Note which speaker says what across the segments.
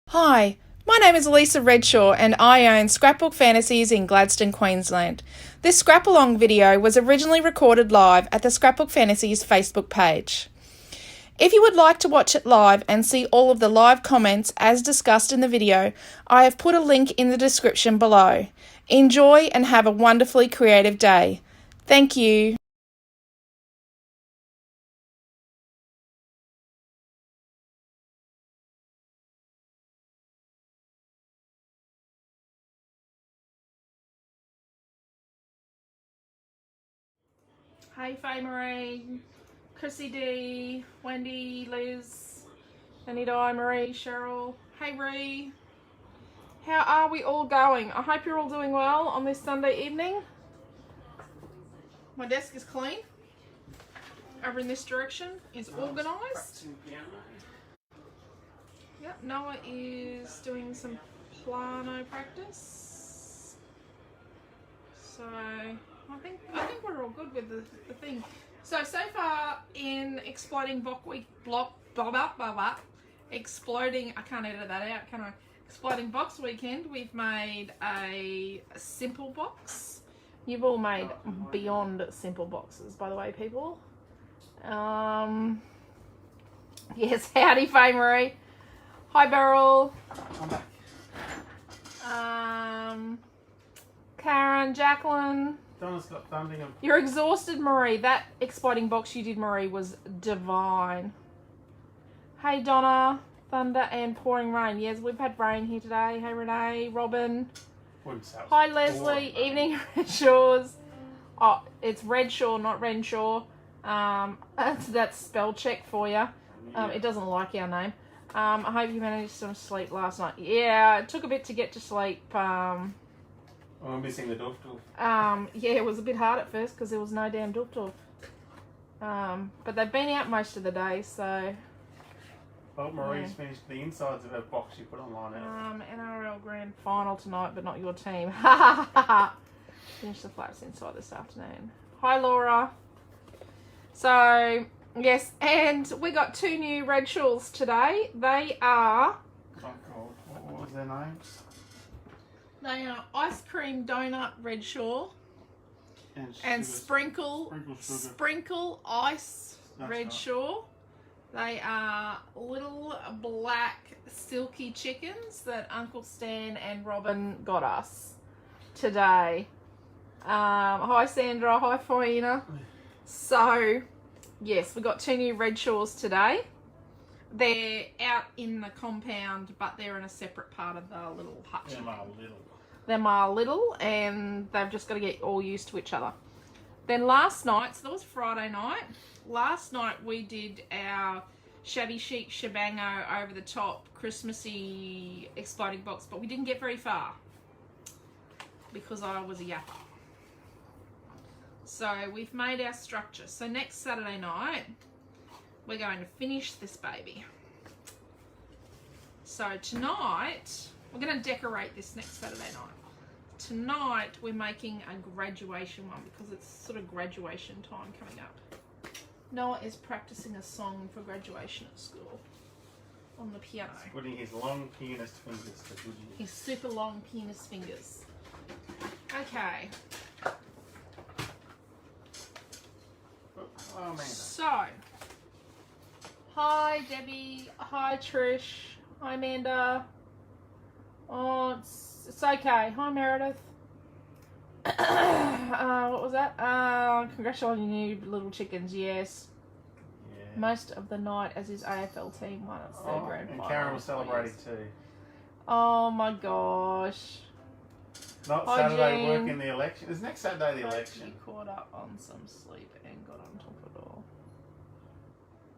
Speaker 1: Hi, my name is Alicia Redshaw and I own Scrapbook Fantasies in Gladstone, Queensland. This scrap-along video was originally recorded live at the Scrapbook Fantasies Facebook page. If you would like to watch it live and see all of the live comments as discussed in the video, I have put a link in the description below. Enjoy and have a wonderfully creative day. Thank you. Hey Faye Marie, Chrissy D, Wendy, Liz, Anita, Marie, Cheryl. Hey Ree, how are we all going? I hope you're all doing well on this Sunday evening. My desk is clean. Over in this direction is organised. Yep, Noah is doing some piano practice. So I think we're all good with the thing. So far in Exploding Box Week, Exploding, I can't edit that out, can I? Exploding Box Weekend, we've made a simple box. You've all made beyond simple boxes, by the way, people. Yes, howdy, Faye Marie. Hi, Beryl.
Speaker 2: I'm back.
Speaker 1: Karen, Jacqueline.
Speaker 2: Donna's got thumbing him.
Speaker 1: You're exhausted, Marie. That exploding box you did, Marie, was divine. Hey, Donna. Thunder and pouring rain. Yes, we've had rain here today. Hey, Renee. Robin. Hi, Leslie. Evening, Redshaws. Oh, it's Redshaw, not Renshaw. That's spell check for you. It doesn't like our name. I hope you managed some sleep last night. Yeah, it took a bit to get to sleep.
Speaker 2: I'm missing the doof.
Speaker 1: Yeah, it was a bit hard at first because there was no damn doof. But they've been out most of the day, so.
Speaker 2: Well, Marie's finished the insides of her box she put online.
Speaker 1: NRL Grand Final tonight, but not your team. Finish the flats inside this afternoon. Hi, Laura. So, yes, and we got two new red shawls today. They are.
Speaker 2: What was their names?
Speaker 1: They are Ice Cream Donut Redshaw and Sprinkle Ice Redshaw. They are little black silky chickens that Uncle Stan and Robin got us today. Hi Sandra, hi Fiona. So, yes, we got two new Redshaws today. They're out in the compound, but they're in a separate part of the little hutch. They're little, and they've just got to get all used to each other. Then last night, so that was Friday night. Last night we did our shabby chic shebango over the top Christmassy exploding box, but we didn't get very far because I was a yapper. So we've made our structure. So next Saturday night, we're going to finish this baby. So tonight, we're going to decorate this next Saturday night. Tonight, we're making a graduation one because it's sort of graduation time coming up. Noah is practicing a song for graduation at school on the piano.
Speaker 2: He's putting his long pianist fingers to good use.
Speaker 1: His super long pianist fingers. Okay.
Speaker 2: Oh, man.
Speaker 1: So, hi Debbie, hi Trish, hi Amanda. Oh, it's okay. Hi Meredith. What was that? Congratulations, you little chickens. Yes. Yeah. Most of the night as his AFL team won its third grand final.
Speaker 2: And Karen was celebrating too.
Speaker 1: Oh my gosh.
Speaker 2: Not
Speaker 1: Hi,
Speaker 2: Saturday
Speaker 1: Jean.
Speaker 2: working the election. Is next Saturday the election?
Speaker 1: You caught up on some sleep and got on top of it all.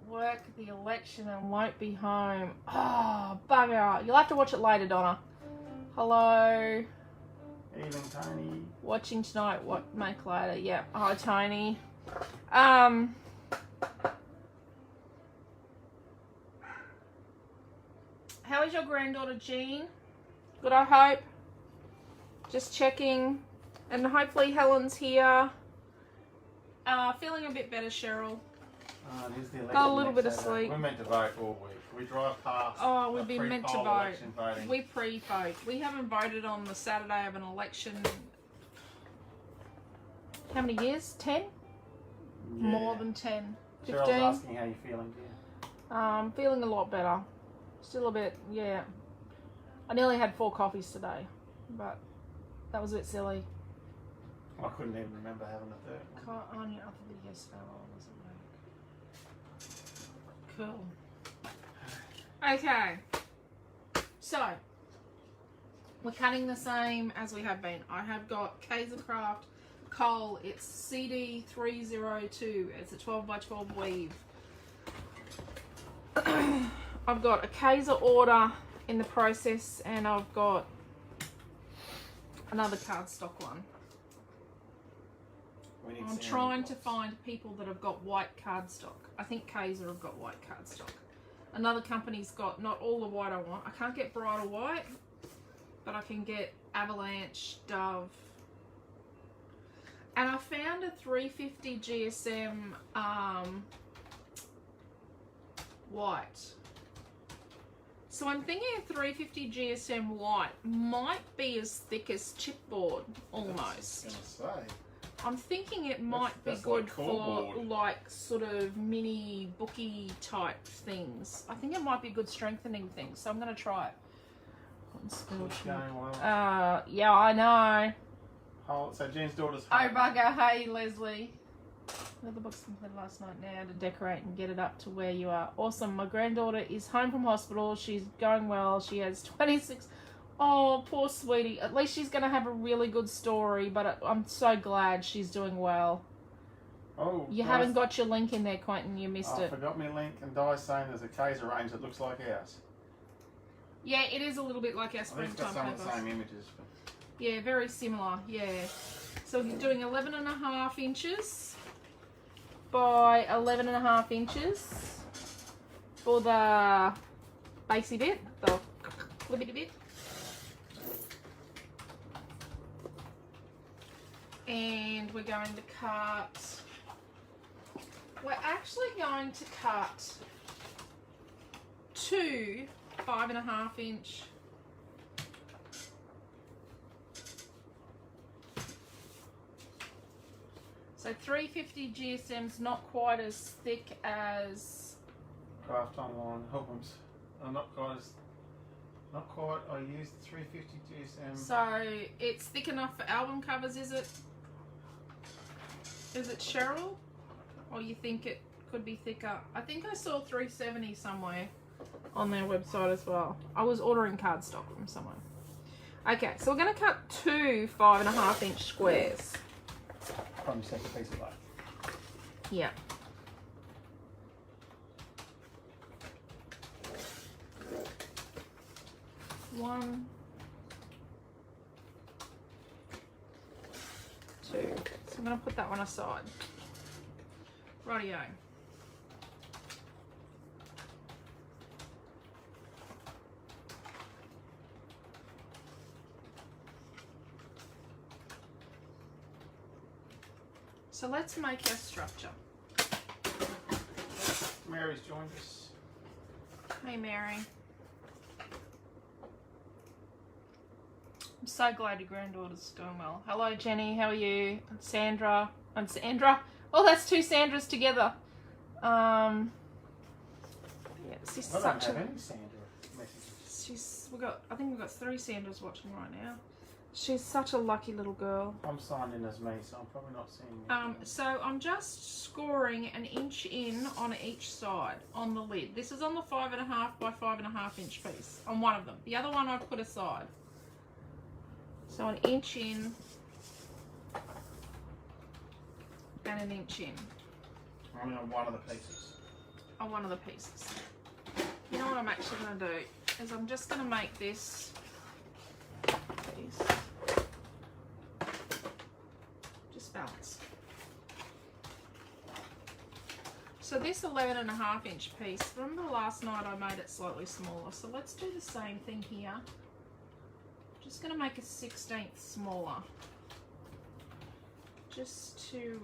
Speaker 1: Work the election and won't be home. Oh, bugger. You'll have to watch it later, Donna. Hello.
Speaker 2: Evening, Tony.
Speaker 1: Watching tonight, what make later? Yeah. Hi, Tony. How is your granddaughter, Jean? Good, I hope. Just checking. And hopefully Helen's here. Feeling a bit better, Cheryl.
Speaker 2: It is the election.
Speaker 1: Got a little bit of
Speaker 2: Saturday.
Speaker 1: sleep.
Speaker 2: We're meant to vote all week. We drive past.
Speaker 1: Oh, we've been meant to
Speaker 2: pre-poll
Speaker 1: vote.
Speaker 2: election voting.
Speaker 1: We pre-vote. We haven't voted on the Saturday of an election. How many years? 10?
Speaker 2: Yeah.
Speaker 1: More than 10. 15?
Speaker 2: Cheryl's asking how you're feeling, dear.
Speaker 1: Feeling a lot better. Still a bit, yeah. I nearly had 4 coffees today, but that was a bit silly.
Speaker 2: I couldn't even remember having a third one.
Speaker 1: On your other videos fell on, wasn't it? Cool. Okay. So, we're cutting the same as we have been. I have got Kaisercraft Coal. It's CD302. It's a 12 by 12 weave. I've got a Kaiser order in the process, and I've got another cardstock one. I'm trying to find people that have got white cardstock. I think Kaiser have got white cardstock. Another company's got not all the white I want. I can't get Bridal White, but I can get Avalanche, Dove. And I found a 350 GSM white. So I'm thinking a 350 GSM white might be as thick as chipboard, almost.
Speaker 2: I was gonna say.
Speaker 1: I'm thinking it might be
Speaker 2: that's
Speaker 1: good
Speaker 2: like
Speaker 1: for
Speaker 2: cardboard.
Speaker 1: like sort of mini bookie type things. I think it might be good strengthening things, so I'm going to try it.
Speaker 2: It's going well.
Speaker 1: Yeah, I know.
Speaker 2: Oh, so Jean's daughter's
Speaker 1: Oh,
Speaker 2: home.
Speaker 1: bugger. Hey, Leslie. We had the books completed last night now to decorate and get it up to where you are. Awesome. My granddaughter is home from hospital. She's going well. She has 26... Oh, poor sweetie. At least she's going to have a really good story, but I'm so glad she's doing well.
Speaker 2: Oh,
Speaker 1: You haven't got your link in there, Quentin. You missed
Speaker 2: I
Speaker 1: it.
Speaker 2: forgot my link, and Di's saying there's a Kaiser range that looks like ours.
Speaker 1: Yeah, it is a little bit like our
Speaker 2: I think it's
Speaker 1: springtime
Speaker 2: got some of
Speaker 1: papers.
Speaker 2: the same images. But...
Speaker 1: Yeah, very similar, yeah. So you're doing 11.5 inches by 11.5 inches for the basey bit, the flippity bit. And we're going to cut, we're actually going to cut 2 5.5 inch so 350 GSM's not quite as thick as
Speaker 2: Craft Online, Hookums. I'm not quite as... Not quite. I used 350 GSM.
Speaker 1: so it's thick enough for album covers, is it? Is it Cheryl? Or you think it could be thicker? I think I saw 370 somewhere on their website as well. I was ordering cardstock from somewhere. Okay, so we're going to cut 2 5.5 inch squares.
Speaker 2: From your second piece of light.
Speaker 1: Yeah. One, 2. So I'm going to put that one aside. Rightio. So let's make our structure.
Speaker 2: Mary's joined us.
Speaker 1: Hey Mary. I'm so glad your granddaughter's doing well. Hello Jenny, how are you? And Sandra. And Sandra. Oh, that's 2 Sandras together. Yeah, she's
Speaker 2: I don't
Speaker 1: such
Speaker 2: have
Speaker 1: a...
Speaker 2: any Sandra messages.
Speaker 1: I think we've got 3 Sandras watching right now. She's such a lucky little girl.
Speaker 2: I'm signed in as me, so I'm probably not seeing you.
Speaker 1: So I'm just scoring an inch in on each side on the lid. This is on the 5.5 by 5.5 inch piece on one of them. The other one I've put aside. So an inch in and an inch in
Speaker 2: Only on one of the pieces.
Speaker 1: on one of the pieces. You know what I'm actually going to do is I'm just going to make this piece just balance. So this 11.5 inch piece, remember last night I made it slightly smaller, so let's do the same thing here. Just going to make a 1/16 smaller, just to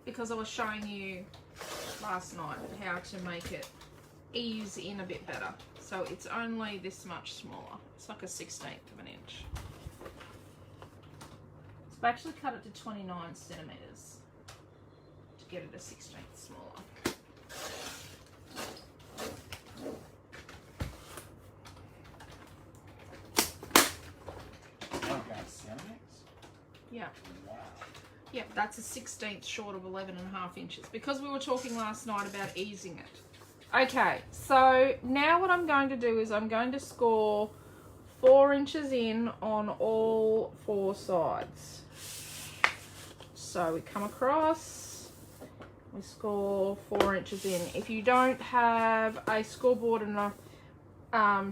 Speaker 1: because I was showing you last night how to make it ease in a bit better. So it's only this much smaller. It's like a 16th of an inch. So I actually cut it to 29 centimetres to get it a 16th smaller. Yeah.
Speaker 2: Wow.
Speaker 1: Yep, that's a 16th short of 11.5 inches because we were talking last night about easing it. Okay, so now what I'm going to do is I'm going to score 4 inches in on all 4 sides. So we come across, we score 4 inches in. If you don't have a scoreboard enough,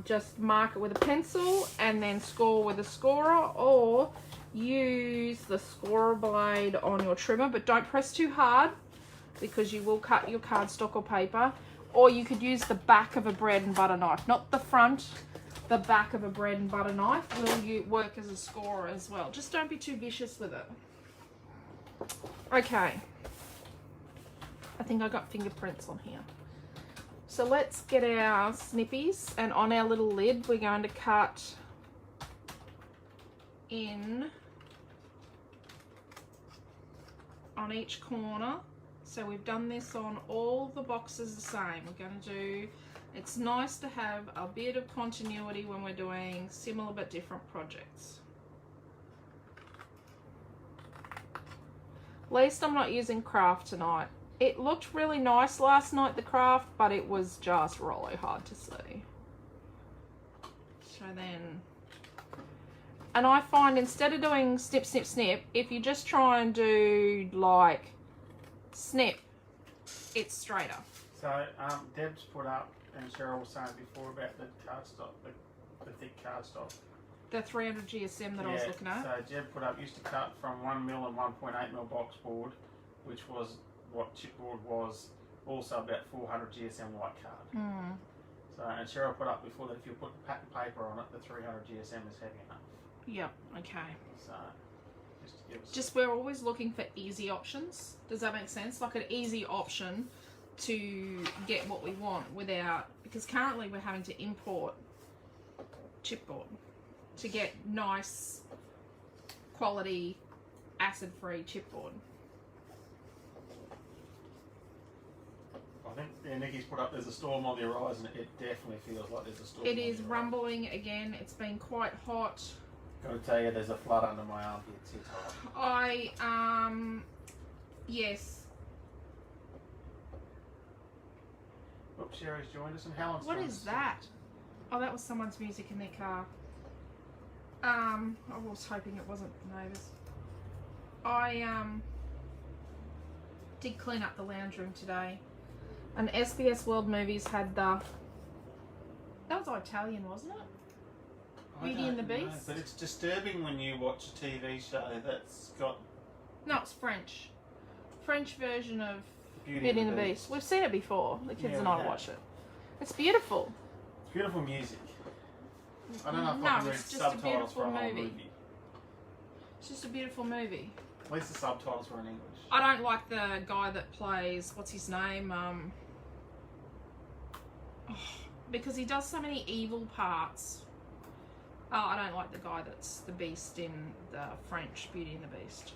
Speaker 1: just mark it with a pencil and then score with a scorer, or use the scorer blade on your trimmer, but don't press too hard because you will cut your cardstock or paper. Or you could use the back of a bread and butter knife, not the front, the back of a bread and butter knife will work as a scorer as well. Just don't be too vicious with it. Okay, I think I got fingerprints on here. So let's get our snippies, and on our little lid we're going to cut in on each corner. So we've done this on all the boxes the same. We're going to do, it's nice to have a bit of continuity when we're doing similar but different projects. At least I'm not using craft tonight. It looked really nice last night, the craft, but it was just really hard to see. So then, and I find instead of doing snip, snip, snip, if you just try and do like snip, it's straighter.
Speaker 2: So Deb's put up, and Cheryl was saying before about the cardstock, the thick cardstock.
Speaker 1: The 300 GSM that I was looking at.
Speaker 2: So Deb put up, used to cut from 1mm and 1.8mm box board, which was what chipboard was, also about 400 GSM white card.
Speaker 1: Mm.
Speaker 2: So, and Cheryl put up before that if you put pattern paper on it, the 300 GSM is heavy enough.
Speaker 1: Yep, okay.
Speaker 2: So, just to give us...
Speaker 1: Just we're always looking for easy options. Does that make sense? Like an easy option to get what we want without, because currently we're having to import chipboard to get nice quality acid-free chipboard.
Speaker 2: I think Nikki's put up, there's a storm on the horizon. It definitely feels like there's a storm.
Speaker 1: It is rumbling again. It's been quite hot.
Speaker 2: Got to tell you, there's a flood under my armpits. It's hot.
Speaker 1: Yes.
Speaker 2: Oops, Sherry's joined us and Helen's
Speaker 1: What
Speaker 2: joined
Speaker 1: is
Speaker 2: us.
Speaker 1: that? Oh, that was someone's music in their car. I was hoping it wasn't neighbours. I did clean up the lounge room today. And SBS World Movies had that was Italian, wasn't it? Beauty and the Beast?
Speaker 2: But it's disturbing when you watch a TV show that's got...
Speaker 1: No, it's French. French version of
Speaker 2: Beauty
Speaker 1: and the Beast. We've seen it before. The kids and I watch it. It's beautiful.
Speaker 2: It's beautiful music. I don't know if I can read
Speaker 1: it's just
Speaker 2: subtitles
Speaker 1: a beautiful
Speaker 2: for a whole
Speaker 1: movie. It's just a beautiful movie.
Speaker 2: At least the subtitles were in English.
Speaker 1: I don't like the guy that plays, what's his name? Because he does so many evil parts. Oh, I don't like the guy that's the Beast in the French Beauty and the Beast.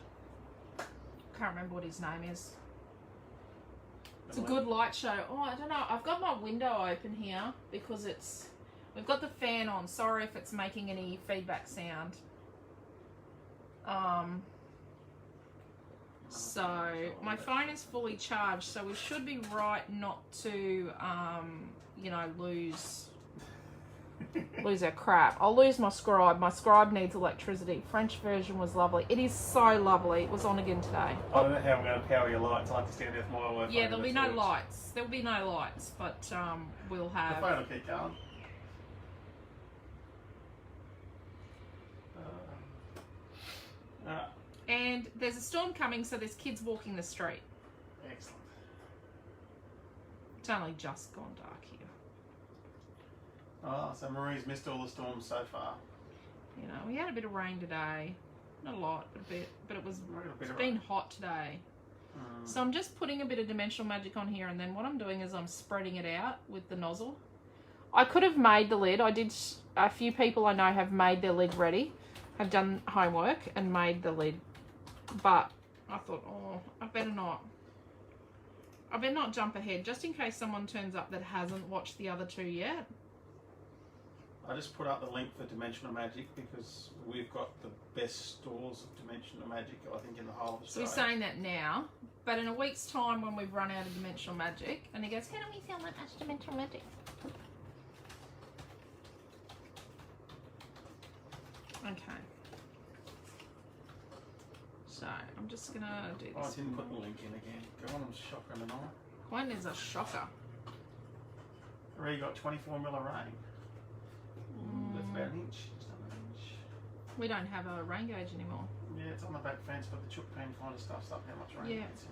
Speaker 1: Can't remember what his name is. It's a good light show. Oh, I don't know. I've got my window open here because we've got the fan on. Sorry if it's making any feedback sound. So my phone is fully charged, so we should be right not to, lose our crap. I'll lose my scribe. My scribe needs electricity. French version was lovely. It is so lovely. It was on again today.
Speaker 2: I don't know how I'm going to power your lights. I like to stand there with my phone.
Speaker 1: Yeah, there'll be no lights. There'll be no lights, but we'll have...
Speaker 2: The phone will keep going.
Speaker 1: And there's a storm coming, so there's kids walking the street.
Speaker 2: Excellent.
Speaker 1: It's only just gone dark here.
Speaker 2: Oh, so Marie's missed all the storms so far.
Speaker 1: You know, we had a bit of rain today. Not a lot, but a bit. But it's been
Speaker 2: rain.
Speaker 1: hot today. So I'm just putting a bit of Dimensional Magic on here, and then what I'm doing is I'm spreading it out with the nozzle. I could have made the lid. I did. A few people I know have made their lid ready, have done homework and made the lid. But I thought, oh, I better not jump ahead, just in case someone turns up that hasn't watched the other two yet.
Speaker 2: I just put up the link for Dimensional Magic because we've got the best stores of Dimensional Magic, I think, in the whole of
Speaker 1: So
Speaker 2: Australia.
Speaker 1: we're saying that now, but in a week's time when we've run out of Dimensional Magic, and he goes, how do we sell that much Dimensional Magic? Okay. So I'm just gonna do this.
Speaker 2: Oh, I didn't put the link in again. Go on, I'm shocker tonight.
Speaker 1: Quentin is a shocker.
Speaker 2: Already got 24 mil of rain. That's about an inch. Just under an inch.
Speaker 1: We don't have a rain gauge anymore.
Speaker 2: Yeah, it's on the back fence, but the chook pen kind of stuffs up how much rain
Speaker 1: Yeah.
Speaker 2: gets in.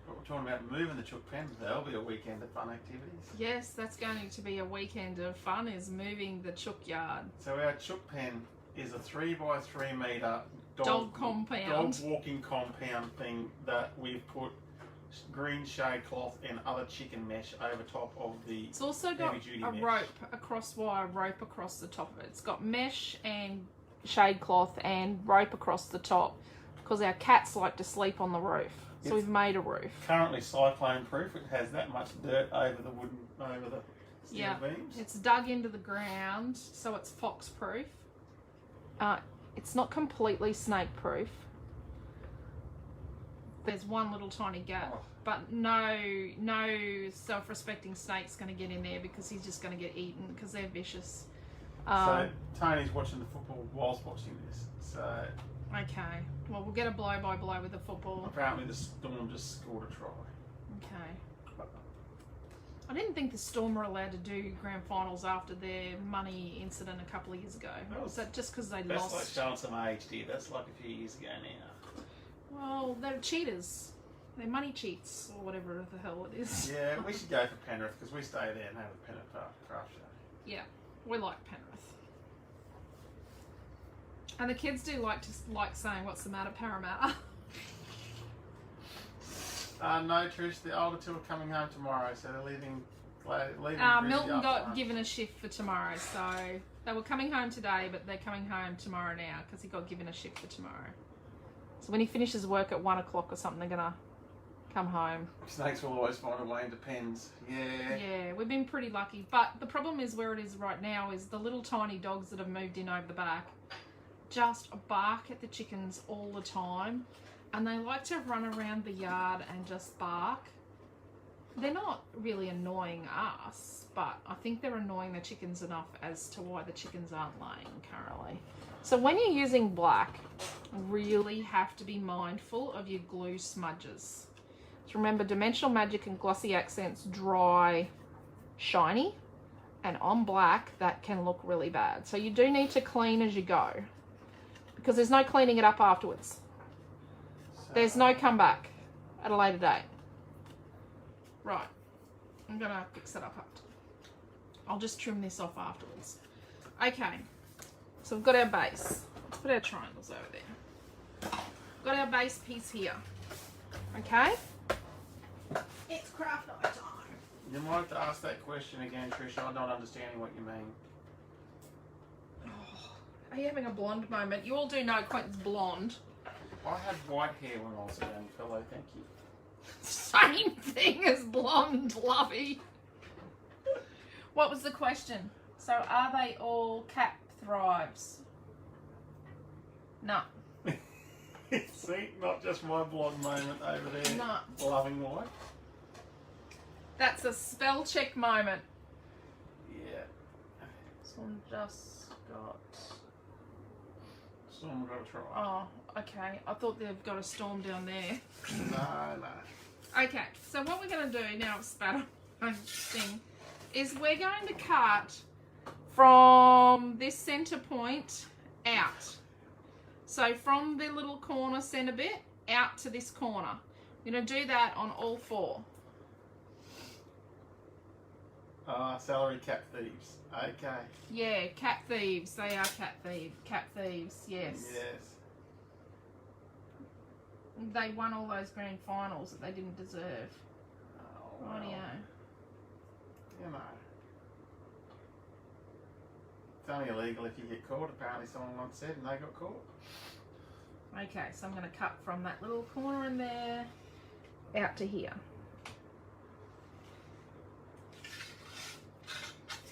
Speaker 2: But we're talking about moving the chook pen. That'll be a weekend of fun activities.
Speaker 1: Yes, that's going to be a weekend of fun, is moving the chook yard.
Speaker 2: So our chook pen is a 3x3 metre
Speaker 1: Dog compound.
Speaker 2: dog walking compound thing that we've put green shade cloth and other chicken mesh over top of the
Speaker 1: It's also got
Speaker 2: heavy-duty
Speaker 1: a
Speaker 2: mesh.
Speaker 1: rope across the top of it. It's got mesh and shade cloth and rope across the top because our cats like to sleep on the roof. So we've made a roof.
Speaker 2: Currently cyclone proof. It has that much dirt over the steel beams.
Speaker 1: It's dug into the ground, so it's fox proof. It's not completely snake proof. There's one little tiny gap, but no self-respecting snake's going to get in there because he's just going to get eaten because they're vicious.
Speaker 2: So Tony's watching the football whilst watching this. So
Speaker 1: okay, well we'll get a blow by blow with the football.
Speaker 2: apparently the Storm just scored a try.
Speaker 1: Okay. I didn't think the Storm were allowed to do grand finals after their money incident a couple of years ago. Was that just because they
Speaker 2: That's
Speaker 1: lost?
Speaker 2: like showing some age, dear. That's like a few years ago now.
Speaker 1: Well, they're cheaters. They're money cheats, or whatever the hell it is.
Speaker 2: Yeah, we should go for Penrith because we stay there and have a Penrith craft show.
Speaker 1: Yeah, we like Penrith. And the kids do like saying, "What's the matter, Parramatta?"
Speaker 2: No, Trish, the older two are coming home tomorrow, so they're leaving
Speaker 1: Milton got given a shift for tomorrow, so they were coming home today, but they're coming home tomorrow now because he got given a shift for tomorrow. So when he finishes work at 1 o'clock or something, they're gonna come home.
Speaker 2: Snakes will always find a way into pens. Yeah.
Speaker 1: Yeah, we've been pretty lucky, but the problem is where it is right now is the little tiny dogs that have moved in over the back just bark at the chickens all the time, and they like to run around the yard and just bark. They're not really annoying us, but I think they're annoying the chickens enough as to why the chickens aren't laying currently. So when you're using black, really have to be mindful of your glue smudges. So remember, Dimensional Magic and Glossy Accents dry shiny, and on black that can look really bad. So you do need to clean as you go, because there's no cleaning it up afterwards. There's no comeback at a later date. Right, I'm gonna fix that up after. I'll just trim this off afterwards. Okay, so we've got our base. Let's put our triangles over there. Got our base piece here. Okay? It's craft night time.
Speaker 2: You might have to ask that question again, Trish. I'm not understanding what you mean.
Speaker 1: Are you having a blonde moment? You all do know Quentin's blonde.
Speaker 2: I had white hair when I was a young fellow, thank you.
Speaker 1: Same thing as blonde, lovey. What was the question? So are they all cat thrives? No.
Speaker 2: See, not just my blonde moment over there.
Speaker 1: No.
Speaker 2: Loving white.
Speaker 1: That's a spell check moment.
Speaker 2: Yeah.
Speaker 1: Someone just got...
Speaker 2: Storm got a try.
Speaker 1: Oh, okay. I thought they've got a storm down there.
Speaker 2: No.
Speaker 1: Okay, so what we're going to do now, spat on thing, is we're going to cut from this center point out. So from the little corner center bit out to this corner. We're going to do that on all four.
Speaker 2: Celery cat thieves. Okay.
Speaker 1: Yeah, cat thieves. They are cat thieves. Cat thieves, yes.
Speaker 2: Yes.
Speaker 1: They won all those grand finals that they didn't deserve.
Speaker 2: Oh,
Speaker 1: Rightio.
Speaker 2: You know. It's only illegal if you get caught, apparently someone once said, and they got caught.
Speaker 1: Okay, so I'm going to cut from that little corner in there out to here.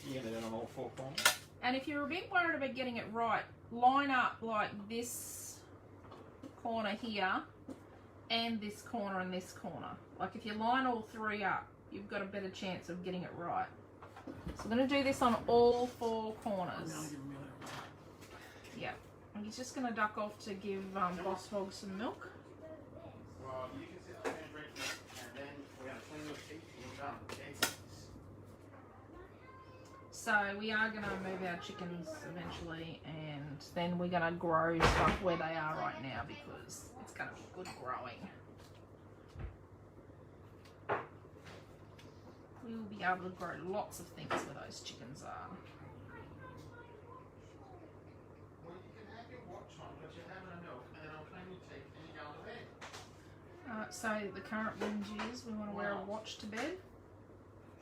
Speaker 2: You get it on all 4 corners.
Speaker 1: And if you're a bit worried about getting it right, line up like this corner here and this corner and this corner. Like if you line all 3 up, you've got a better chance of getting it right. So I'm going to do this on all 4 corners. Yep. And he's just going to duck off to give Boss Hog some milk.
Speaker 2: Well, you can sit there and drink milk, and then we're going to clean your teeth and you're done. Okay?
Speaker 1: So we are going to move our chickens eventually, and then we're going to grow stuff where they are right now because it's going to be good growing. We will be able to grow lots of things where those chickens are.
Speaker 2: Well, you can have your watch on, but you're having a milk, and then I'll clean your teeth and you go to bed.
Speaker 1: So the current binge is we want to wear a watch to bed.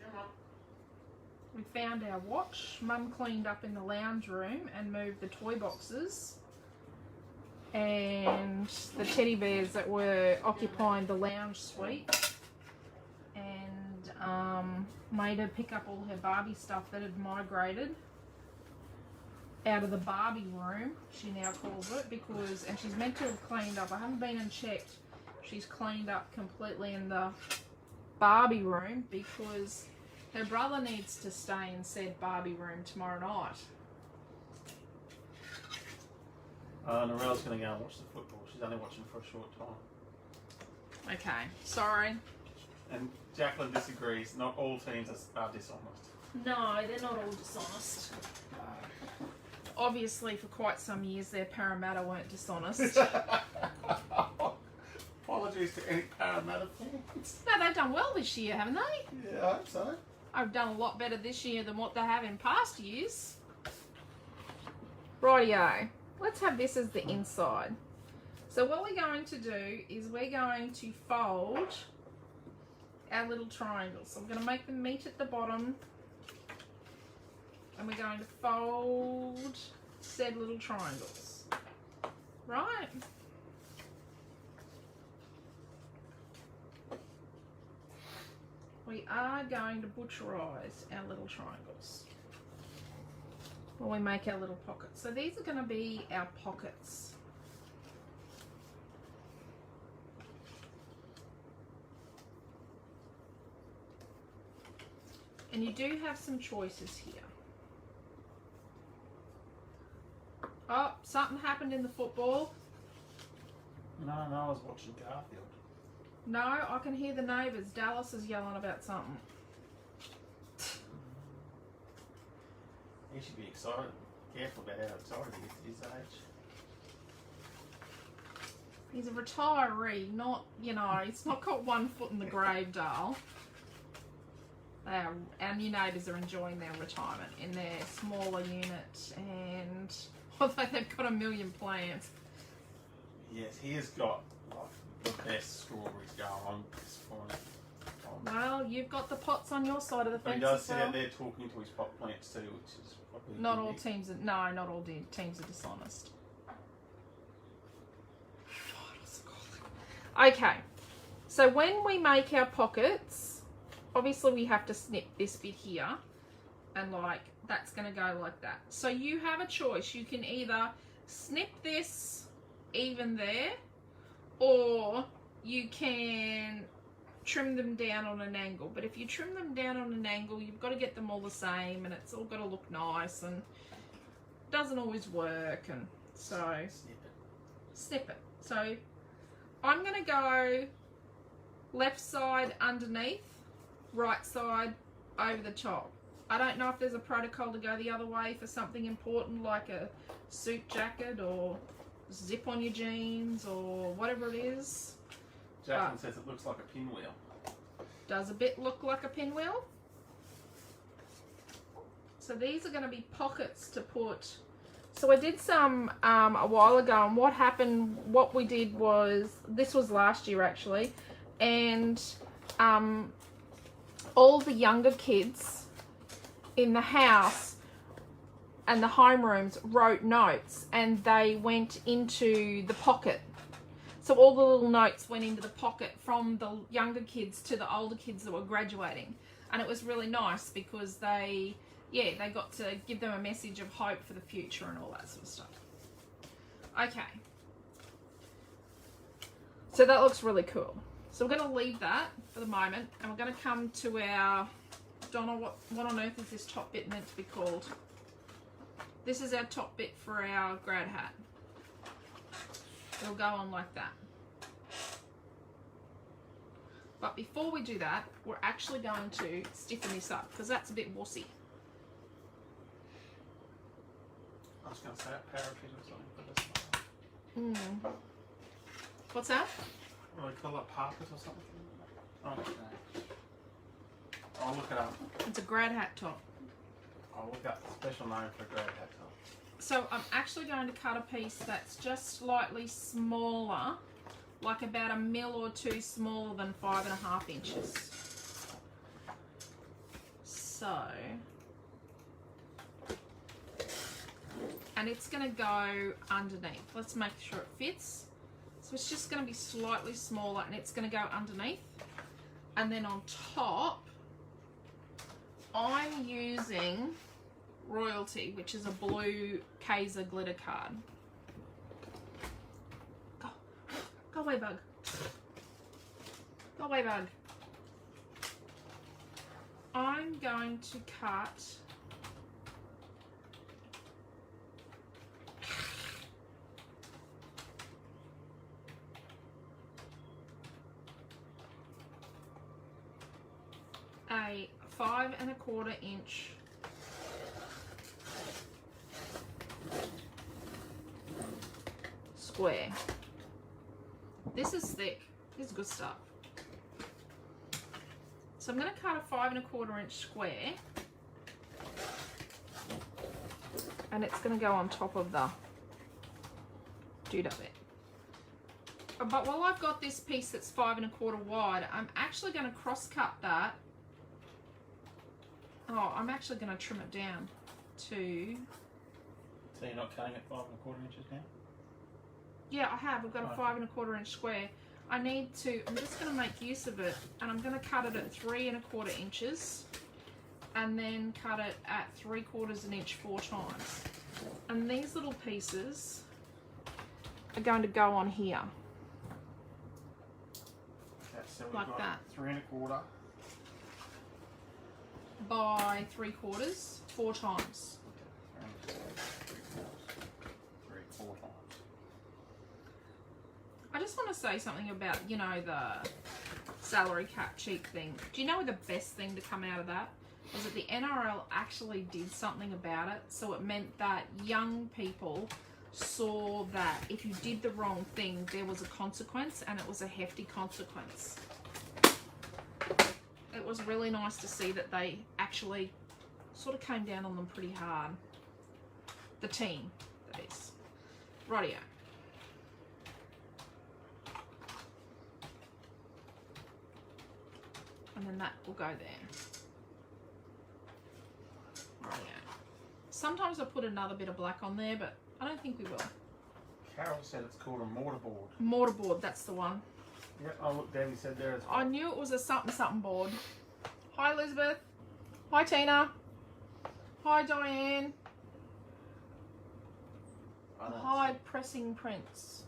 Speaker 2: Come on.
Speaker 1: We found our watch. Mum cleaned up in the lounge room and moved the toy boxes and the teddy bears that were occupying the lounge suite, and made her pick up all her Barbie stuff that had migrated out of the Barbie room, she now calls it, because, and she's meant to have cleaned up, I haven't been and checked, she's cleaned up completely in the Barbie room because her brother needs to stay in said Barbie room tomorrow night.
Speaker 2: Norella's going to go and watch the football. She's only watching for a short time.
Speaker 1: Okay, sorry.
Speaker 2: And Jacqueline disagrees. Not all teams are dishonest.
Speaker 1: No, they're not all dishonest. Obviously, for quite some years, their Parramatta weren't dishonest.
Speaker 2: Apologies to any Parramatta fans.
Speaker 1: No, they've done well this year, haven't they?
Speaker 2: Yeah, I hope so.
Speaker 1: I've done a lot better this year than what they have in past years. Rightio. Let's have this as the inside. So what we're going to do is we're going to fold our little triangles. So I'm going to make them meet at the bottom. And we're going to fold said little triangles. Right? We are going to butcherize our little triangles when we make our little pockets. So these are going to be our pockets. And you do have some choices here. Oh, something happened in the football.
Speaker 2: No, I was watching Garfield.
Speaker 1: No, I can hear the neighbours. Dallas is yelling about something.
Speaker 2: He should be excited. Careful about how excited he is at his age.
Speaker 1: He's a retiree, not, you know, he's not got one foot in the grave, Dale. Our new neighbours are enjoying their retirement in their smaller unit, and although they've got a million plants.
Speaker 2: Yes, he has got like the best strawberries going on this morning.
Speaker 1: Well, you've got the pots on your side of the
Speaker 2: But
Speaker 1: fence
Speaker 2: he does
Speaker 1: as
Speaker 2: sit
Speaker 1: well.
Speaker 2: out there talking to his pot plants too, which is probably
Speaker 1: Not all
Speaker 2: unique.
Speaker 1: teams are, no, not all teams are dishonest. Okay, so when we make our pockets, obviously we have to snip this bit here, and like that's going to go like that. So you have a choice. You can either snip this even there, or you can trim them down on an angle. But if you trim them down on an angle, you've got to get them all the same, and it's all got to look nice, and it doesn't always work. And so snip it. So I'm going to go left side underneath, right side over the top. I don't know if there's a protocol to go the other way for something important like a suit jacket or zip on your jeans or whatever it is.
Speaker 2: Jacqueline says it looks like a pinwheel.
Speaker 1: Does a bit look like a pinwheel? So these are going to be pockets to put So I did some a while ago, and what we did was, this was last year actually, and all the younger kids in the house and the homerooms wrote notes, and they went into the pocket. So all the little notes went into the pocket from the younger kids to the older kids that were graduating. And it was really nice because they got to give them a message of hope for the future and all that sort of stuff. Okay. So that looks really cool. So we're going to leave that for the moment, and we're going to come to our, Donna, what on earth is this top bit meant to be called? This is our top bit for our grad hat. It'll go on like that. But before we do that, we're actually going to stiffen this up because that's a bit wussy.
Speaker 2: I was going to say a parachute or something for this one.
Speaker 1: What's that?
Speaker 2: What do they call it, parpet or something? Oh, okay. I'll look it up.
Speaker 1: It's a grad hat top.
Speaker 2: I'll look up the special name for grad hat top.
Speaker 1: So I'm actually going to cut a piece that's just slightly smaller, like about 1 mil or 2 smaller than 5.5 inches. So, and it's going to go underneath. Let's make sure it fits. So it's just going to be slightly smaller, and it's going to go underneath. And then on top, I'm using Royalty, which is a blue Kaiser glitter card. Go away, bug. Go away, bug. I'm going to cut a 5.25 inch square. This is thick. This is good stuff. So I'm going to cut a 5.25 inch square, and it's going to go on top of the doodle bit. But while I've got this piece that's 5.25 wide, I'm actually going to cross cut that. Oh, I'm actually going to trim it down to...
Speaker 2: So you're not cutting it 5.25 inches now?
Speaker 1: Yeah, I have. I've got a 5.25 inch square. I'm just going to make use of it, and I'm going to cut it at 3.25 inches, and then cut it at 3/4 an inch 4 times. And these little pieces are going to go on here.
Speaker 2: Okay, so we've
Speaker 1: Like
Speaker 2: got
Speaker 1: that.
Speaker 2: 3.25.
Speaker 1: By 3/4, 4 times.
Speaker 2: Okay, 3/4 times.
Speaker 1: I just want to say something about, you know, the salary cap cheap thing. Do you know the best thing to come out of that? Was that the NRL actually did something about it. So it meant that young people saw that if you did the wrong thing, there was a consequence, and it was a hefty consequence. It was really nice to see that they actually sort of came down on them pretty hard. The team, that is. Rightio. And then that will go there. Rightio. Sometimes I put another bit of black on there, but I don't think we will.
Speaker 2: Carol said it's called a mortarboard.
Speaker 1: Mortarboard, that's the one.
Speaker 2: Yep, oh look, Debbie said there as well.
Speaker 1: I knew it was a something board. Hi Elizabeth. Hi Tina. Hi Diane. Hi Pressing Prints.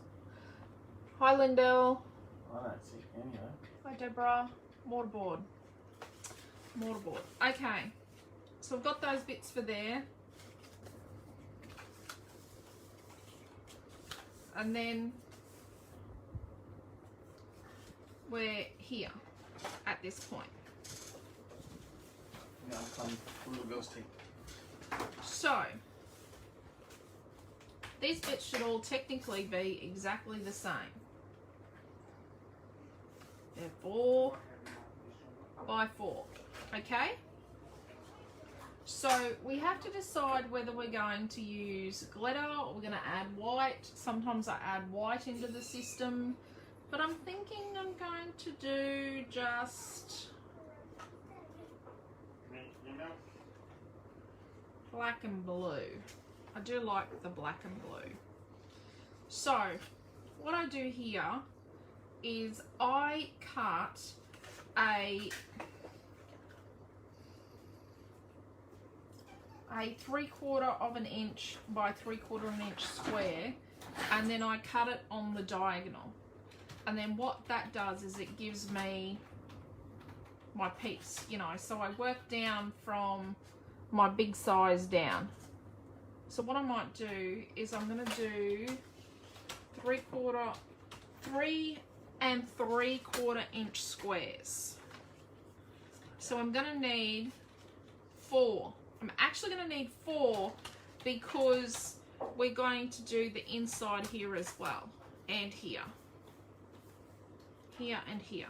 Speaker 1: Hi Lindell.
Speaker 2: I don't see any of that.
Speaker 1: Hi Deborah. Mortarboard. Mortarboard. Okay. So I've got those bits for there. And then we're here at this point.
Speaker 2: Yeah, some little girl's teeth.
Speaker 1: So these bits should all technically be exactly the same. They're 4 by 4. Okay? So we have to decide whether we're going to use glitter or we're going to add white. Sometimes I add white into the system, but I'm thinking I'm going to do just black and blue. I do like the black and blue. So what I do here is I cut a 3/4 of an inch by 3/4 of an inch square, and then I cut it on the diagonal. And then what that does is it gives me my piece, you know. So I work down from my big size down. So what I might do is I'm going to do 3 and 3/4 inch squares. So I'm going to need 4. I'm actually going to need 4 because we're going to do the inside here as well, and here and here.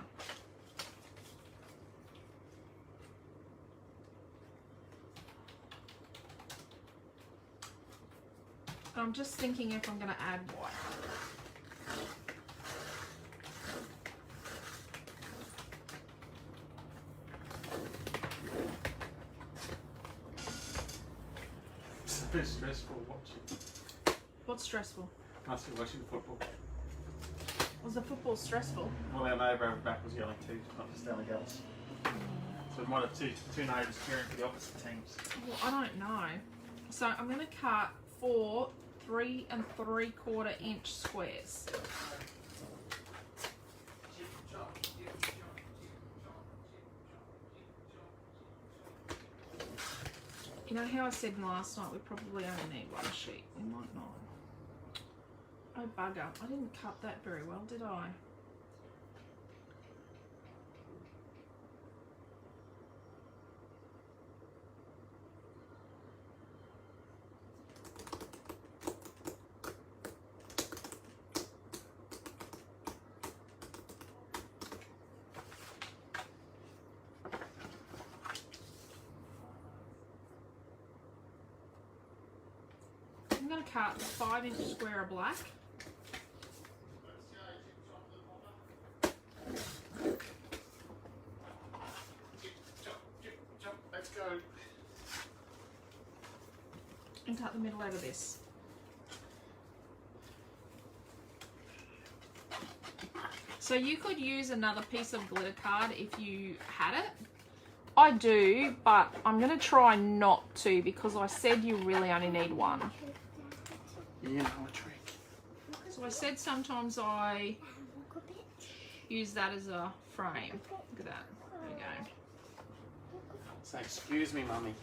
Speaker 1: I'm just thinking if I'm going to add white.
Speaker 2: It's a bit stressful watching.
Speaker 1: What's stressful?
Speaker 2: Must be watching football.
Speaker 1: Was the football stressful?
Speaker 2: Well, our neighbour over back was yelling too, not just our girls. So we might have two neighbours cheering for the opposite teams.
Speaker 1: Well, I don't know. So I'm going to cut 4 3 and 3/4 inch squares. You know how I said last night we probably only need 1 sheet? We might not. Oh bugger, I didn't cut that very well, did I? I'm going to cut a 5-inch square of black.
Speaker 2: Let's go.
Speaker 1: And cut the middle out of this. So you could use another piece of glitter card if you had it. I do, but I'm going to try not to because I said you really only need 1.
Speaker 2: You know a trick.
Speaker 1: So I said sometimes I use that as a frame. Look at that. There we go.
Speaker 2: Say, excuse me, mummy.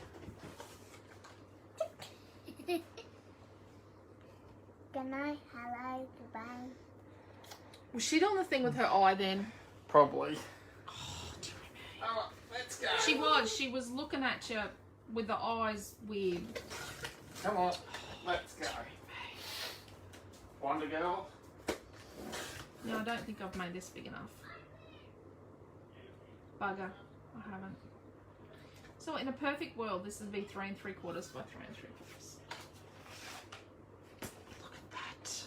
Speaker 3: Can I highlight the bag?
Speaker 1: Was she doing the thing with her eye then?
Speaker 2: Probably.
Speaker 1: Oh, dear me.
Speaker 2: Oh, let's go.
Speaker 1: She was looking at you with the eyes weird.
Speaker 2: Come on, let's go. Want to get off?
Speaker 1: No, I don't think I've made this big enough. Bugger. I haven't. So in a perfect world, this would be 3 3/4 by 3 3/4. Look at that.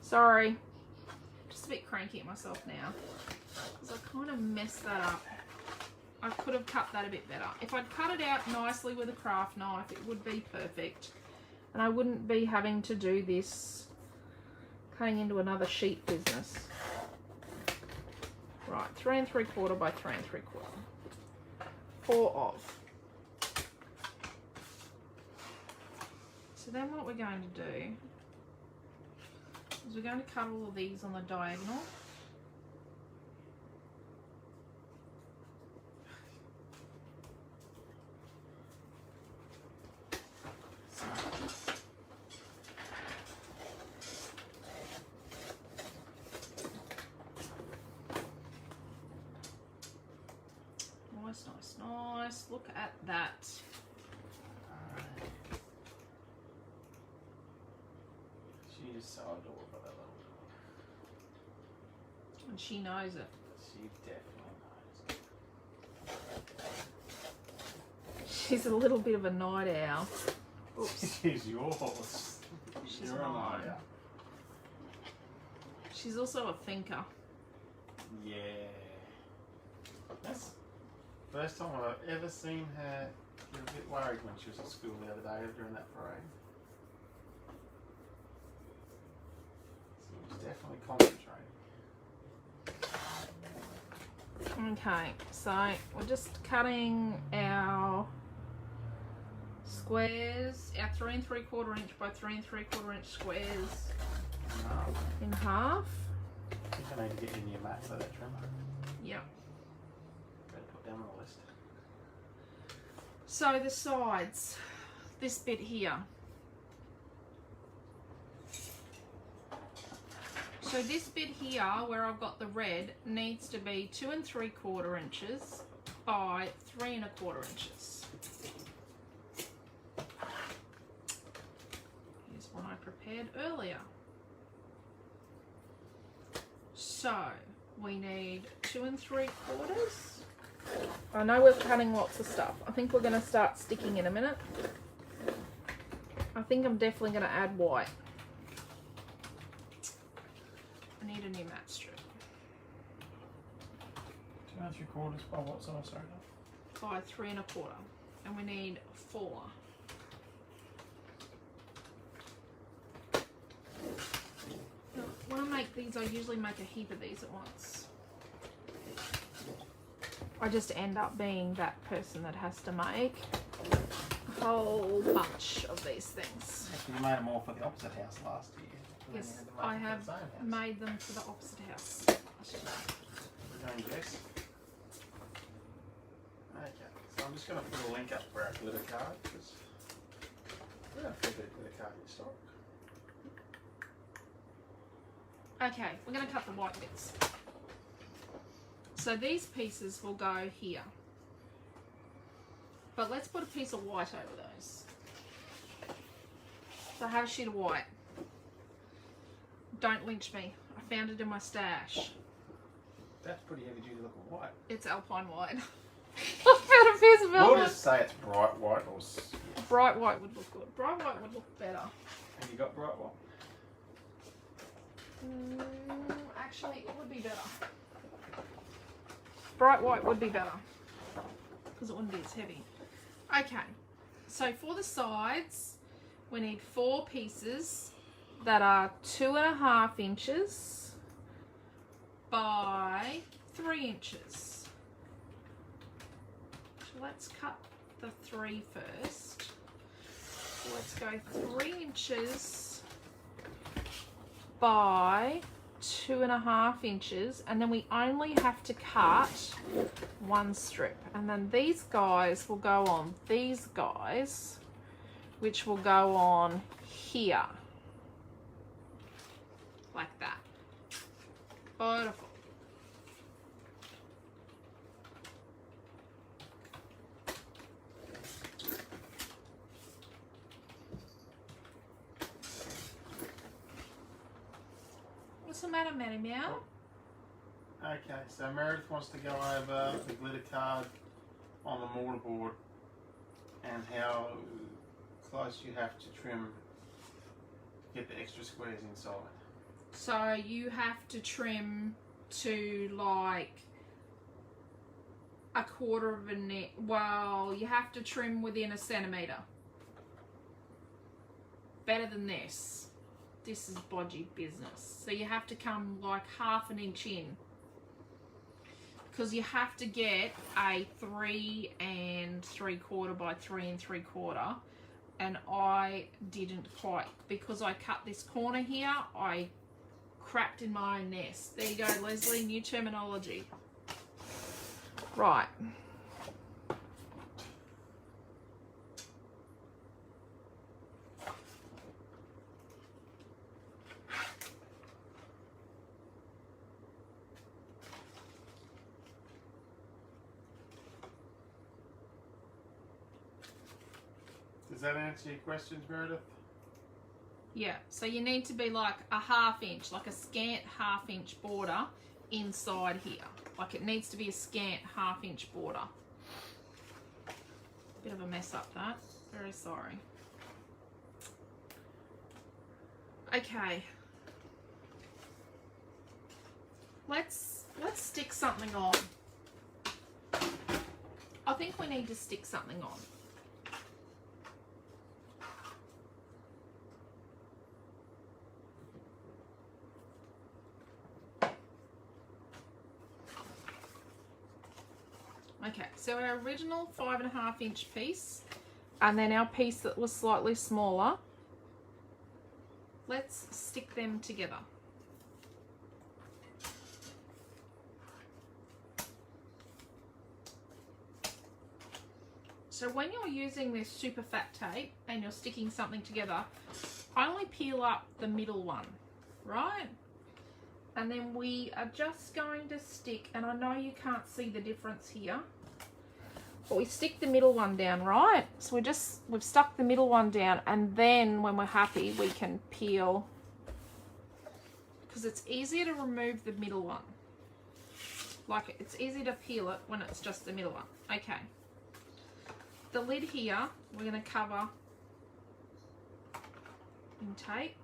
Speaker 1: Sorry. Just a bit cranky at myself now. Because I kind of messed that up. I could have cut that a bit better. If I'd cut it out nicely with a craft knife, it would be perfect. And I wouldn't be having to do this cutting into another sheet business. Right, 3 3/4 by 3 3/4. 4 of. So then what we're going to do is we're going to cut all of these on the diagonal. Nice, nice, nice. Look at that.
Speaker 2: She is so adorable, that little
Speaker 1: And she knows it.
Speaker 2: girl. She definitely knows.
Speaker 1: She's a little bit of a night owl. Oops.
Speaker 2: She's yours.
Speaker 1: She's
Speaker 2: You're
Speaker 1: mine.
Speaker 2: a
Speaker 1: She's also a thinker.
Speaker 2: Yeah. That's the first time I've ever seen her get a bit worried when she was at school the other day during that parade. She was definitely concentrating.
Speaker 1: Okay, so we're just cutting our squares, our 3 3/4 inch by 3 3/4 inch squares
Speaker 2: No.
Speaker 1: in half.
Speaker 2: I think I need to get in your mat for that trimmer.
Speaker 1: Yep.
Speaker 2: Better put them on the list.
Speaker 1: So the sides, this bit here. So this bit here, where I've got the red, needs to be 2 3/4 inches by 3 1/4 inches. Here's what I prepared earlier. So we need 2 3/4. I know we're cutting lots of stuff. I think we're going to start sticking in a minute. I think I'm definitely going to add white. I need a new mat strip.
Speaker 2: 2 3/4 by what size? Sorry.
Speaker 1: By 3 1/4. And we need 4. Now, when I make these, I usually make a heap of these at once. I just end up being that person that has to make a whole bunch of these things.
Speaker 2: You made them all for the opposite house last year.
Speaker 1: Yes, I have made them for the opposite house.
Speaker 2: We're going Jess. Okay, so I'm just going to put a link up for our glitter card because we don't have a bit of glitter card in stock.
Speaker 1: Okay, we're going to cut the white bits. So these pieces will go here. But let's put a piece of white over those. So I have a sheet of white. Don't lynch me. I found it in my stash.
Speaker 2: That's pretty heavy duty looking white.
Speaker 1: It's alpine white. I found a piece of
Speaker 2: We'll
Speaker 1: velvet.
Speaker 2: just say it's bright white or
Speaker 1: Bright white would look good. Bright white would look better.
Speaker 2: have you got bright white?
Speaker 1: Actually, it would be better. Bright white would be better because it wouldn't be as heavy. Okay, so for the sides, we need 4 pieces that are 2 1/2 inches by 3 inches. So let's cut the 3 first. So let's go 3 inches by 2 1/2 inches, and then we only have to cut 1 strip, and then these guys will go on these guys, which will go on here like that. Beautiful. What's the matter, Matty Meow?
Speaker 2: Okay, so Meredith wants to go over the glitter card on the mortarboard and how close you have to trim to get the extra squares inside.
Speaker 1: So you have to trim to like 1/4 of an inch. Well, you have to trim within 1 centimetre. Better than this. This is bodgy business. So you have to come like 1/2 inch in. Because you have to get a 3 3/4 by 3 3/4. And I didn't quite. Because I cut this corner here, I crapped in my own nest. There you go, Leslie, new terminology. Right.
Speaker 2: Does that answer your questions, Meredith?
Speaker 1: Yeah, so you need to be like a 1/2 inch, like a scant 1/2 inch border inside here. Like it needs to be a scant 1/2 inch border. Bit of a mess up that. Very sorry. Okay. Let's stick something on. I think we need to stick something on. Okay, so our original 5.5-inch piece, and then our piece that was slightly smaller, let's stick them together. So when you're using this super fat tape and you're sticking something together, I only peel up the middle one, right? And then we are just going to stick, and I know you can't see the difference here, but we stick the middle one down, right? So we've stuck the middle one down, and then when we're happy, we can peel, because it's easier to remove the middle one. Like, it's easy to peel it when it's just the middle one. Okay. The lid here, we're going to cover in tape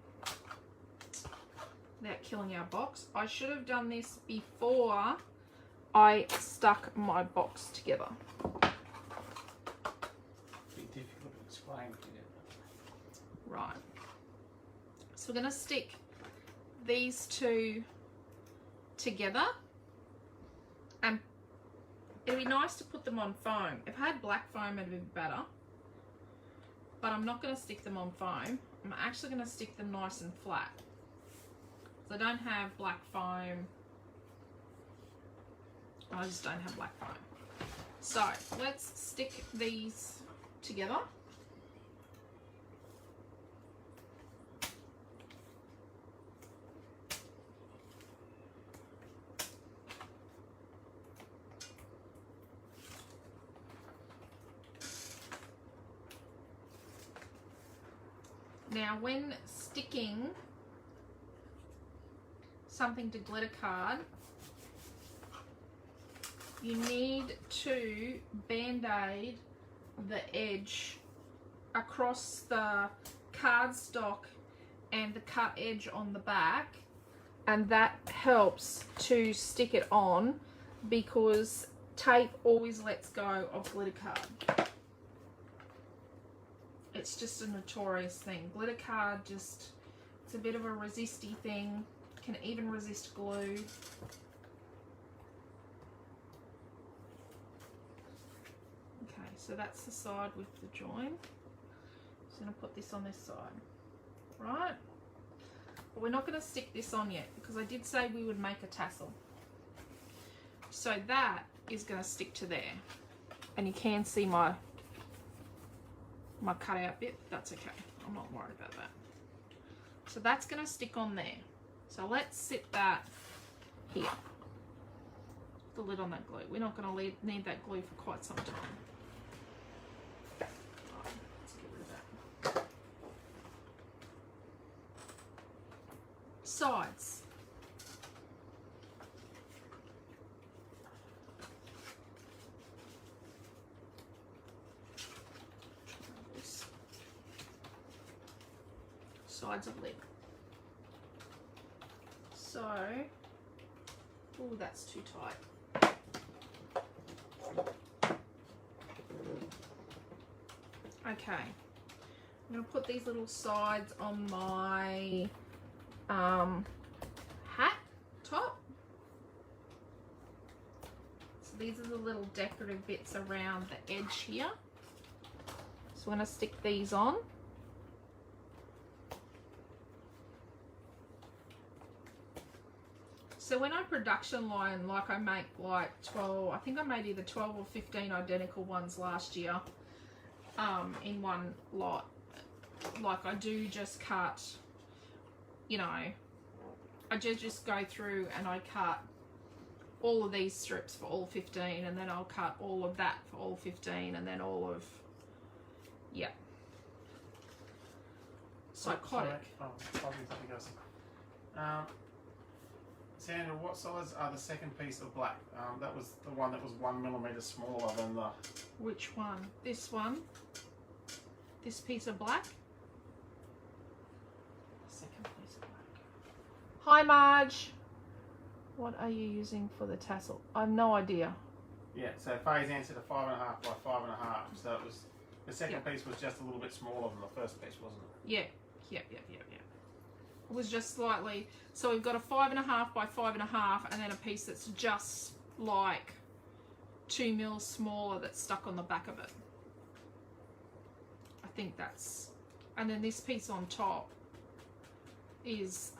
Speaker 1: without killing our box. I should have done this before I stuck my box together.
Speaker 2: Be difficult to explain together.
Speaker 1: Right. So we're going to stick these two together, and it'd be nice to put them on foam. If I had black foam, it'd be better. But I'm not going to stick them on foam. I'm actually going to stick them nice and flat. So I don't have black foam. I just don't have black foam. So let's stick these together. Now, when sticking something to glitter card, you need to band-aid the edge across the cardstock and the cut edge on the back, and that helps to stick it on, because tape always lets go of glitter card. It's just a notorious thing. Glitter card it's a bit of a resisty thing. Can even resist glue. Okay, so that's the side with the join. Just gonna put this on this side, right? But we're not gonna stick this on yet, because I did say we would make a tassel. So that is gonna stick to there, and you can see my cutout bit. That's okay, I'm not worried about that. So that's going to stick on there. So let's sit that here, the lid on that glue. We're not going to need that glue for quite some time. Right, let's get rid of that. Sides. Sides of lid. So, oh, that's too tight. Okay, I'm going to put these little sides on my hat top. So these are the little decorative bits around the edge here. So I'm going to stick these on. So when I production line, like I make like 12, I think I made either 12 or 15 identical ones last year in one lot. Like I do just cut, you know, I just go through and I cut all of these strips for all 15, and then I'll cut all of that for all 15, and then all of, yeah. Psychotic.
Speaker 2: Sandra, what size are the second piece of black? That was the one that was 1 millimeter smaller than the.
Speaker 1: Which one? This one? This piece of black? Second piece of black. Hi, Marge. What are you using for the tassel? I have no idea.
Speaker 2: Yeah, so Faye's answered a 5.5 by 5.5. So it was the second piece was just a little bit smaller than the first piece, wasn't it?
Speaker 1: Yeah. Yep. It was just slightly. So we've got a 5.5 by 5.5, and then a piece that's just like 2 mils smaller that's stuck on the back of it. I think that's. And then this piece on top is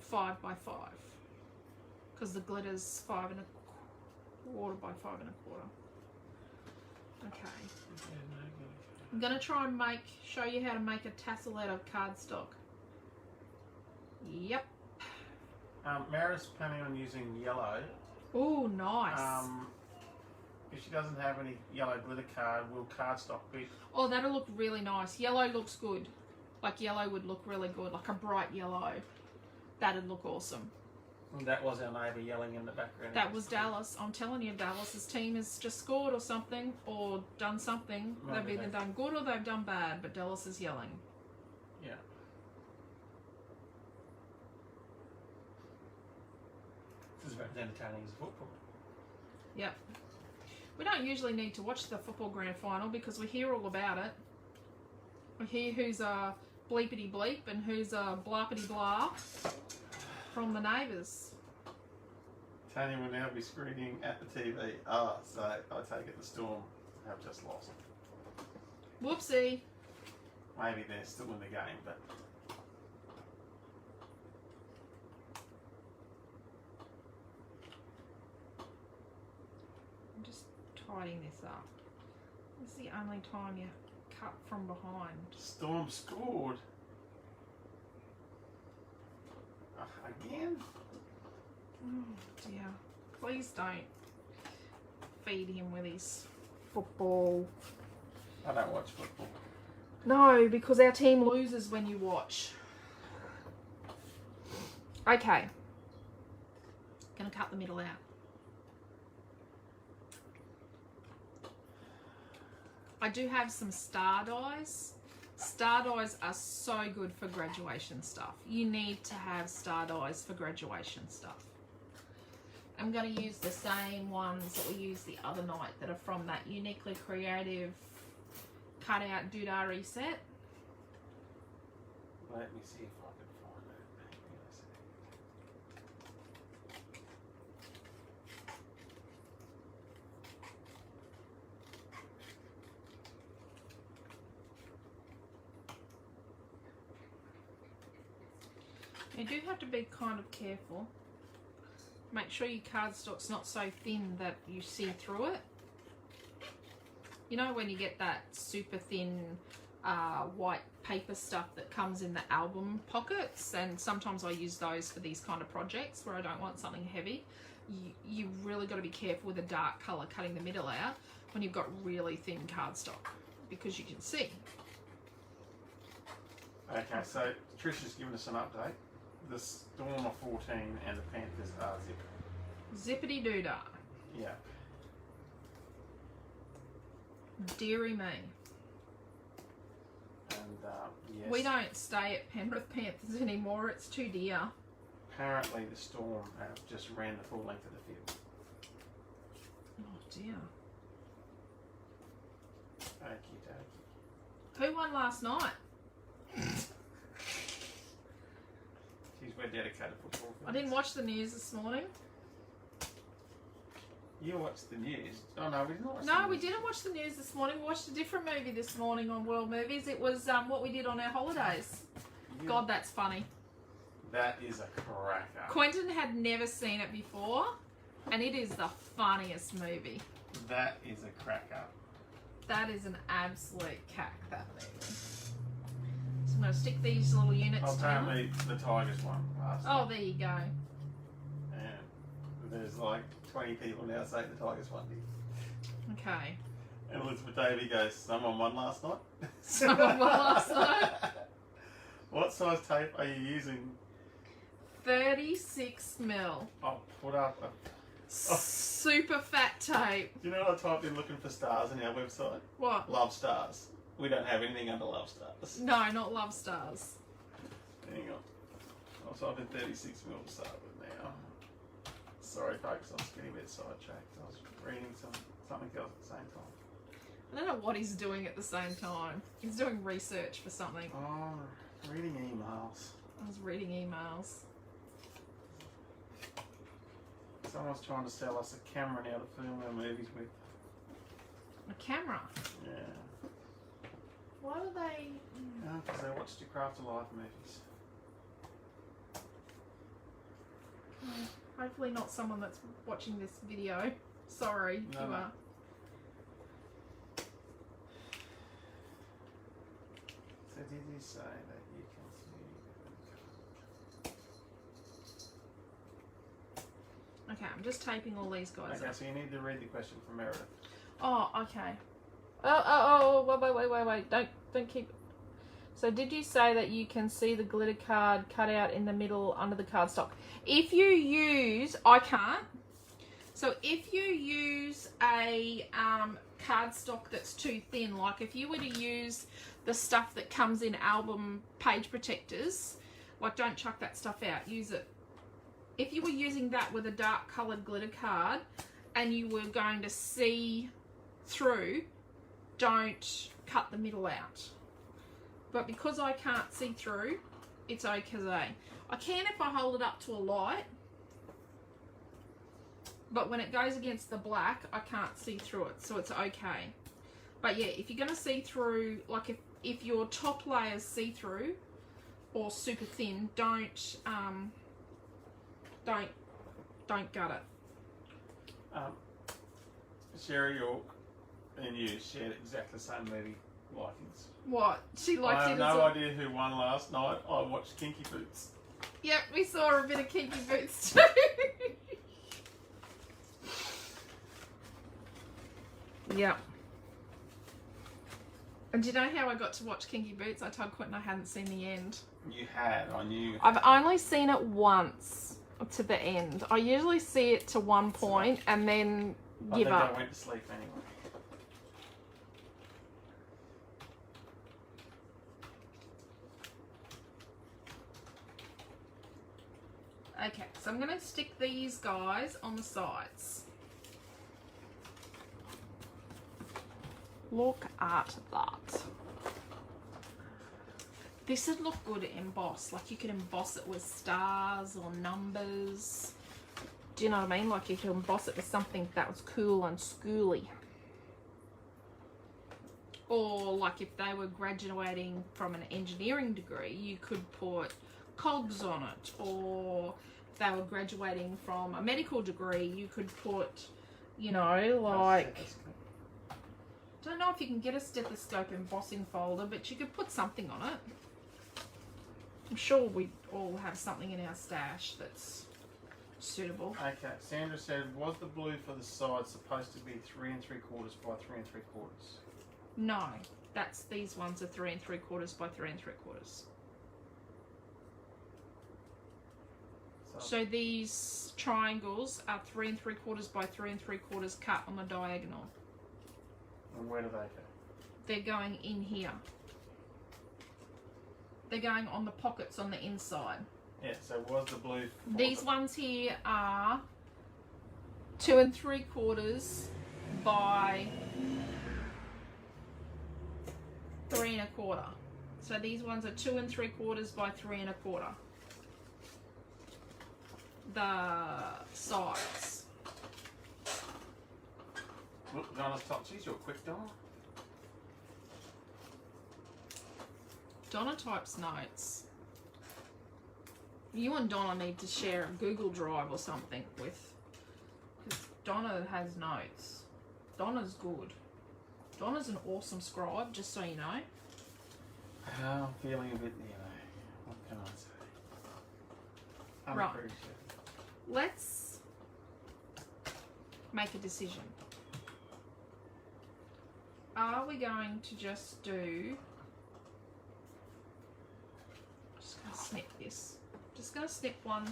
Speaker 1: 5 by 5, because the glitter's 5 1/4 by 5 1/4. Okay. I'm gonna try and show you how to make a tassel out of cardstock. Yep.
Speaker 2: Mara's planning on using yellow.
Speaker 1: Oh, nice.
Speaker 2: If she doesn't have any yellow glitter card, will cardstock be?
Speaker 1: Oh, that'll look really nice. Yellow looks good. Like yellow would look really good, like a bright yellow. That'd look awesome.
Speaker 2: And that was our neighbour yelling in the background.
Speaker 1: That was Dallas. I'm telling you, Dallas's team has just scored or something, or done something.
Speaker 2: Maybe
Speaker 1: They've either done good or they've done bad, but Dallas is yelling.
Speaker 2: Yeah. This is about as entertaining as football.
Speaker 1: Yep. We don't usually need to watch the football grand final because we hear all about it. We hear who's a bleepity bleep and who's a blappity blah from the neighbours.
Speaker 2: Tanya will now be screaming at the TV. So I take it the Storm have just lost.
Speaker 1: Whoopsie.
Speaker 2: Maybe they're still in the game, but
Speaker 1: I'm just tidying this up. This is the only time you cut from behind.
Speaker 2: Storm scored. Again?
Speaker 1: Oh dear. Please don't feed him with his football.
Speaker 2: I don't watch football.
Speaker 1: No, because our team loses when you watch. Okay. Gonna cut the middle out. I do have some star dyes. Star dyes are so good for graduation stuff. You need to have star dyes for graduation stuff. I'm going to use the same ones that we used the other night that are from that Uniquely Creative cutout doodah reset.
Speaker 2: Let me see if I can find it.
Speaker 1: You do have to be kind of careful. Make sure your cardstock's not so thin that you see through it. You know when you get that super thin white paper stuff that comes in the album pockets, and sometimes I use those for these kind of projects where I don't want something heavy. You really got to be careful with a dark colour cutting the middle out when you've got really thin cardstock, because you can see.
Speaker 2: Okay, so Trisha's given us an update. The Storm are 14 and the Panthers are 0.
Speaker 1: Zippity doodah.
Speaker 2: Yeah.
Speaker 1: Deary me.
Speaker 2: And yes.
Speaker 1: We don't stay at Penrith Panthers anymore. It's too dear.
Speaker 2: Apparently the Storm have just ran the full length of the field.
Speaker 1: Oh dear.
Speaker 2: Okie dokie.
Speaker 1: Who won last night?
Speaker 2: Geez, we're dedicated football fans.
Speaker 1: I didn't watch the news this morning.
Speaker 2: You watched the news. Oh no, we didn't watch the
Speaker 1: No,
Speaker 2: news.
Speaker 1: we didn't watch the news this morning. We watched a different movie this morning on World Movies. It was what we did on our holidays.
Speaker 2: Yeah.
Speaker 1: God, that's funny.
Speaker 2: That is a cracker.
Speaker 1: Quentin had never seen it before, and it is the funniest movie.
Speaker 2: That is a cracker.
Speaker 1: That is an absolute cack, that movie. So I'm going to stick these little units together.
Speaker 2: Apparently the Tigers won last
Speaker 1: Oh,
Speaker 2: night.
Speaker 1: there you go.
Speaker 2: And there's like 20 people now saying the Tigers won.
Speaker 1: Okay.
Speaker 2: And Elizabeth Davey goes, someone won last night?
Speaker 1: Someone won last night?
Speaker 2: What size tape are you using?
Speaker 1: 36 mil.
Speaker 2: I'll put up a...
Speaker 1: Super fat tape.
Speaker 2: Do you know what I typed in looking for stars on our website?
Speaker 1: What?
Speaker 2: Love stars. We don't have anything under love stars.
Speaker 1: No, not love stars.
Speaker 2: Hang on. I'll type in 36 mil to start with now. Sorry folks, I'm getting a bit sidetracked. I was reading something else at the same time.
Speaker 1: I don't know what he's doing at the same time. He's doing research for something.
Speaker 2: Oh, reading emails.
Speaker 1: I was reading emails.
Speaker 2: Someone's trying to sell us a camera now to film our movies with.
Speaker 1: A camera?
Speaker 2: Yeah.
Speaker 1: Why do they...
Speaker 2: Because they watched your Craft of Life movies.
Speaker 1: Hopefully not someone that's watching this video. Sorry,
Speaker 2: No,
Speaker 1: you
Speaker 2: no.
Speaker 1: are.
Speaker 2: So did you say that you can see...
Speaker 1: Okay, I'm just taping all these guys
Speaker 2: Okay,
Speaker 1: up.
Speaker 2: so you need to read the question from Meredith.
Speaker 1: Oh, okay. Wait. Don't keep... So did you say that you can see the glitter card cut out in the middle under the cardstock? If you use... I can't. So if you use a cardstock that's too thin, like if you were to use the stuff that comes in album page protectors, like don't chuck that stuff out, use it. If you were using that with a dark coloured glitter card and you were going to see through, don't cut the middle out. But because I can't see through, it's okay. I can if I hold it up to a light, but when it goes against the black, I can't see through it, so it's okay. But yeah, if you're going to see through, like if your top layer's see-through or super thin, don't gut it.
Speaker 2: Sherry York and you shared exactly the same movie likings.
Speaker 1: What? She likes
Speaker 2: I
Speaker 1: it
Speaker 2: have
Speaker 1: as
Speaker 2: no
Speaker 1: well.
Speaker 2: idea who won last night. I watched Kinky Boots.
Speaker 1: Yep, we saw a bit of Kinky Boots too. Yep. And do you know how I got to watch Kinky Boots? I told Quentin I hadn't seen the end.
Speaker 2: You had, I knew.
Speaker 1: I've only seen it once to the end. I usually see it to one point and then give
Speaker 2: I
Speaker 1: up.
Speaker 2: think I went to sleep anyway.
Speaker 1: Okay, so I'm going to stick these guys on the sides. Look at that. This would look good embossed. Like you could emboss it with stars or numbers. Do you know what I mean? Like you could emboss it with something that was cool and schooly. Or like if they were graduating from an engineering degree, you could put cogs on it. Or if they were graduating from a medical degree, you could put, you know, like... I don't know if you can get a stethoscope embossing folder, but you could put something on it. I'm sure we all have something in our stash that's suitable.
Speaker 2: Okay, Sandra said, was the blue for the side supposed to be 3 3/4 by 3 3/4?
Speaker 1: No, these ones are 3 3/4 by 3 3/4. So these triangles are 3 3/4 by 3 3/4 cut on the diagonal.
Speaker 2: And where do they go?
Speaker 1: They're going in here. They're going on the pockets on the inside.
Speaker 2: Yeah, so was the blue...
Speaker 1: These ones here are 2 3/4 by 3 1/4. So these ones are 2 3/4 by 3 1/4. The sides.
Speaker 2: Look, Donna's top. She's your quick Donna.
Speaker 1: Donna types notes. You and Donna need to share a Google Drive or something with, because Donna has notes. Donna's good. Donna's an awesome scribe, just so you know.
Speaker 2: I'm feeling a bit, you know, what can I say?
Speaker 1: Right.
Speaker 2: Unappreciated.
Speaker 1: Let's make a decision. Are we going to just do... Just going to snip this. Just just going to snip one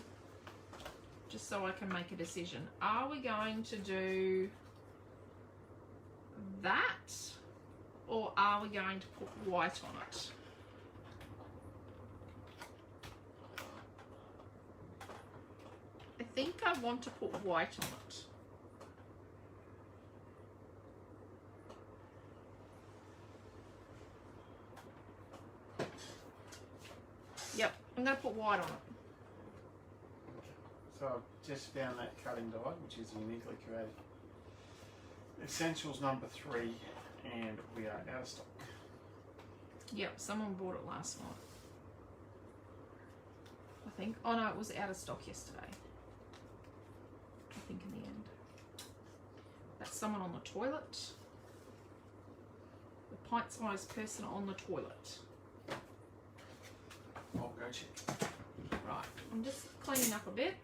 Speaker 1: just so I can make a decision. Are we going to do that, or are we going to put white on it? I think I want to put white on it. Yep, I'm going to put white on it.
Speaker 2: So I've just found that cutting die, which is uniquely created. Essentials number 3, and we are out of stock.
Speaker 1: Yep, someone bought it last night, I think. Oh no, it was out of stock yesterday, I think, in the end. That's someone on the toilet. The pint-sized person on the toilet.
Speaker 2: I'll go check.
Speaker 1: Right, I'm just cleaning up a bit.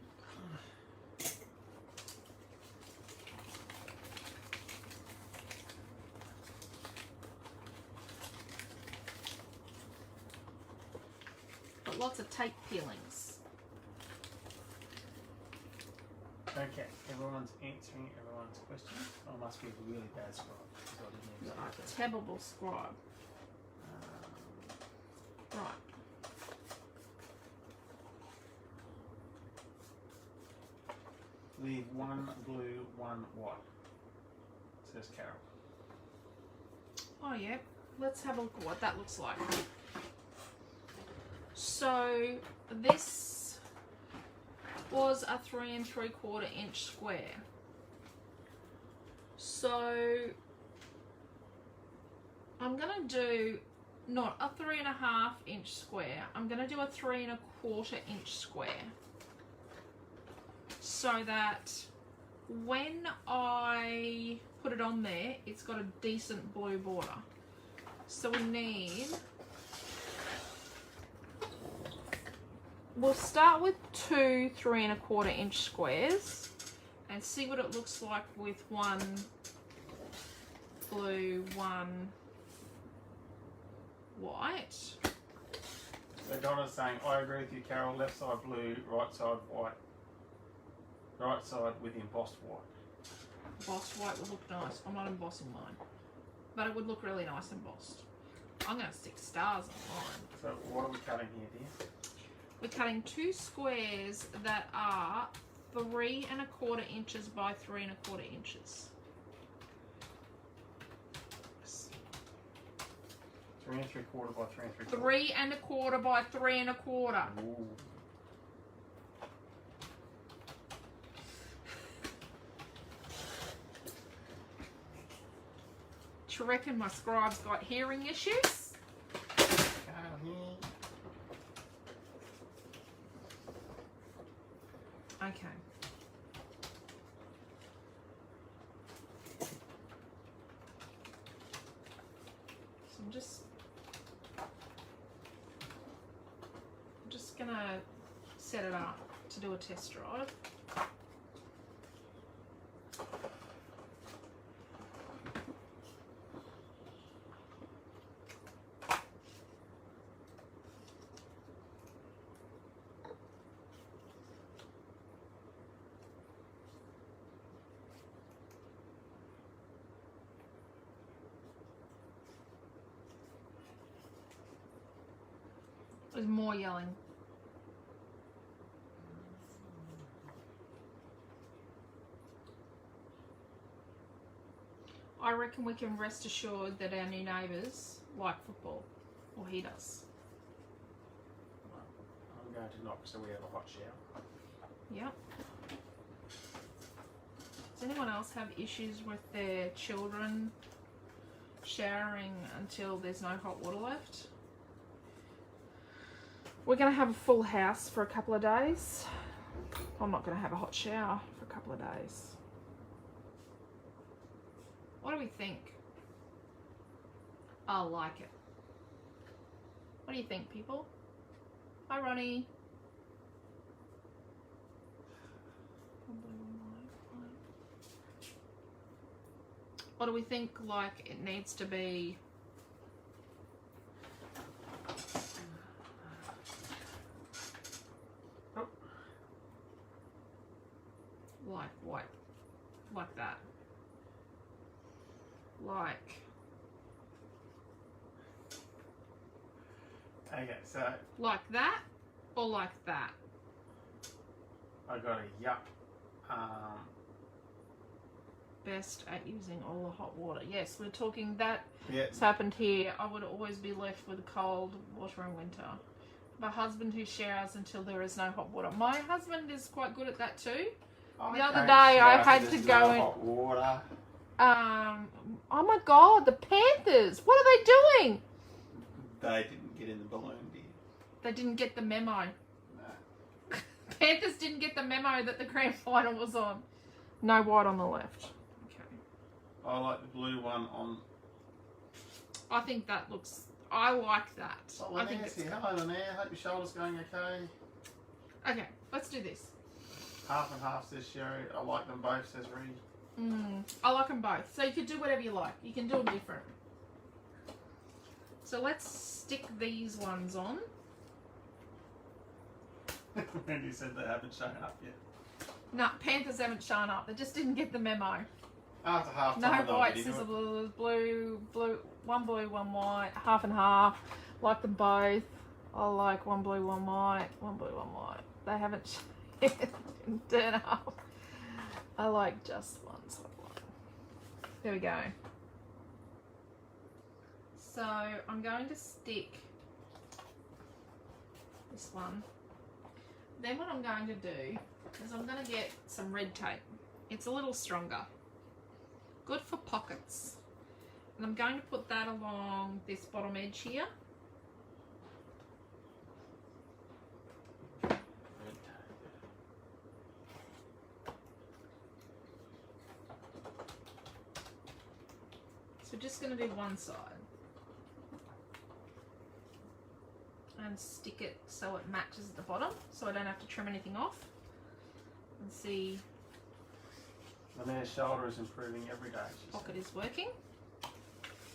Speaker 1: Got lots of tape peelings.
Speaker 2: Okay, everyone's answering everyone's questions. I must be a really bad scribe because I didn't even
Speaker 1: You're
Speaker 2: see
Speaker 1: a
Speaker 2: that.
Speaker 1: terrible scribe. Right.
Speaker 2: Leave one blue, one white. Says Carol.
Speaker 1: Oh yeah, let's have a look at what that looks like. So this was a 3 3/4 inch square. So I'm gonna do not a 3 1/2 inch square. I'm gonna do a 3 1/4 inch square, so that when I put it on there, it's got a decent blue border. So we need, we'll start with 2 3 1/4 inch squares and see what it looks like with one blue, one white.
Speaker 2: So Donna's saying, I agree with you, Carol. Left side blue, right side white. Right side with embossed white.
Speaker 1: Embossed white would look nice. I'm not embossing mine, but it would look really nice embossed. I'm going to stick stars on mine.
Speaker 2: So what are we cutting here, dear?
Speaker 1: We're cutting 2 squares that are 3 1/4 inches by 3 1/4 inches.
Speaker 2: 3 3/4 by 3 3/4.
Speaker 1: 3 1/4 by 3 1/4.
Speaker 2: Ooh.
Speaker 1: Do you reckon my scribe's got hearing issues?
Speaker 2: Carol here.
Speaker 1: Okay. So I'm just gonna set it up to do a test drive. There's more yelling. I reckon we can rest assured that our new neighbours like football, or he does.
Speaker 2: I'm going to knock so we have a hot shower.
Speaker 1: Yep. Does anyone else have issues with their children showering until there's no hot water left? We're going to have a full house for a couple of days. I'm not going to have a hot shower for a couple of days. What do we think? I like it. What do you think, people? Hi, Ronnie. What do we think, like, it needs to be? Like what? Like that. Like.
Speaker 2: Okay, so
Speaker 1: Like that or like that?
Speaker 2: I got a yup.
Speaker 1: Best at using all the hot water. Yes, we're talking that.
Speaker 2: Yeah.
Speaker 1: It's happened here. I would always be left with cold water in winter. My husband who showers until there is no hot water. My husband is quite good at that too.
Speaker 2: I
Speaker 1: The other
Speaker 2: don't
Speaker 1: day I
Speaker 2: shower
Speaker 1: had
Speaker 2: if
Speaker 1: to
Speaker 2: there's
Speaker 1: go
Speaker 2: no
Speaker 1: in.
Speaker 2: hot water.
Speaker 1: Oh my God, the Panthers! What are they doing?
Speaker 2: They didn't get in the balloon, did
Speaker 1: They didn't get the memo.
Speaker 2: No.
Speaker 1: Panthers didn't get the memo that the grand final was on. No white on the left. Okay.
Speaker 2: I like the blue one on.
Speaker 1: I think that looks. I like that.
Speaker 2: Oh,
Speaker 1: I think
Speaker 2: Linnea's
Speaker 1: it's.
Speaker 2: here. Hello, Linnea. Hope your shoulder's going okay.
Speaker 1: Okay, let's do this.
Speaker 2: Half and half, says Sherry. I like them both, says Reed.
Speaker 1: I like them both. So you can do whatever you like. You can do them different. So let's stick these ones on.
Speaker 2: Wendy said they haven't shown up yet.
Speaker 1: No, Panthers haven't shown up. They just didn't get the memo.
Speaker 2: After half
Speaker 1: No
Speaker 2: time,
Speaker 1: white, scissor blue, one blue, one white, half and half. Like them both. I like one blue, one white, one blue, one white. They haven't didn't turn up. I like just one sort of one. There we go. So I'm going to stick this one. Then what I'm going to do is I'm going to get some red tape. It's a little stronger. Good for pockets. And I'm going to put that along this bottom edge here. So just going to do one side. And stick it so it matches at the bottom, so I don't have to trim anything off. And see,
Speaker 2: Linnea's shoulder is improving every day.
Speaker 1: pocket is working.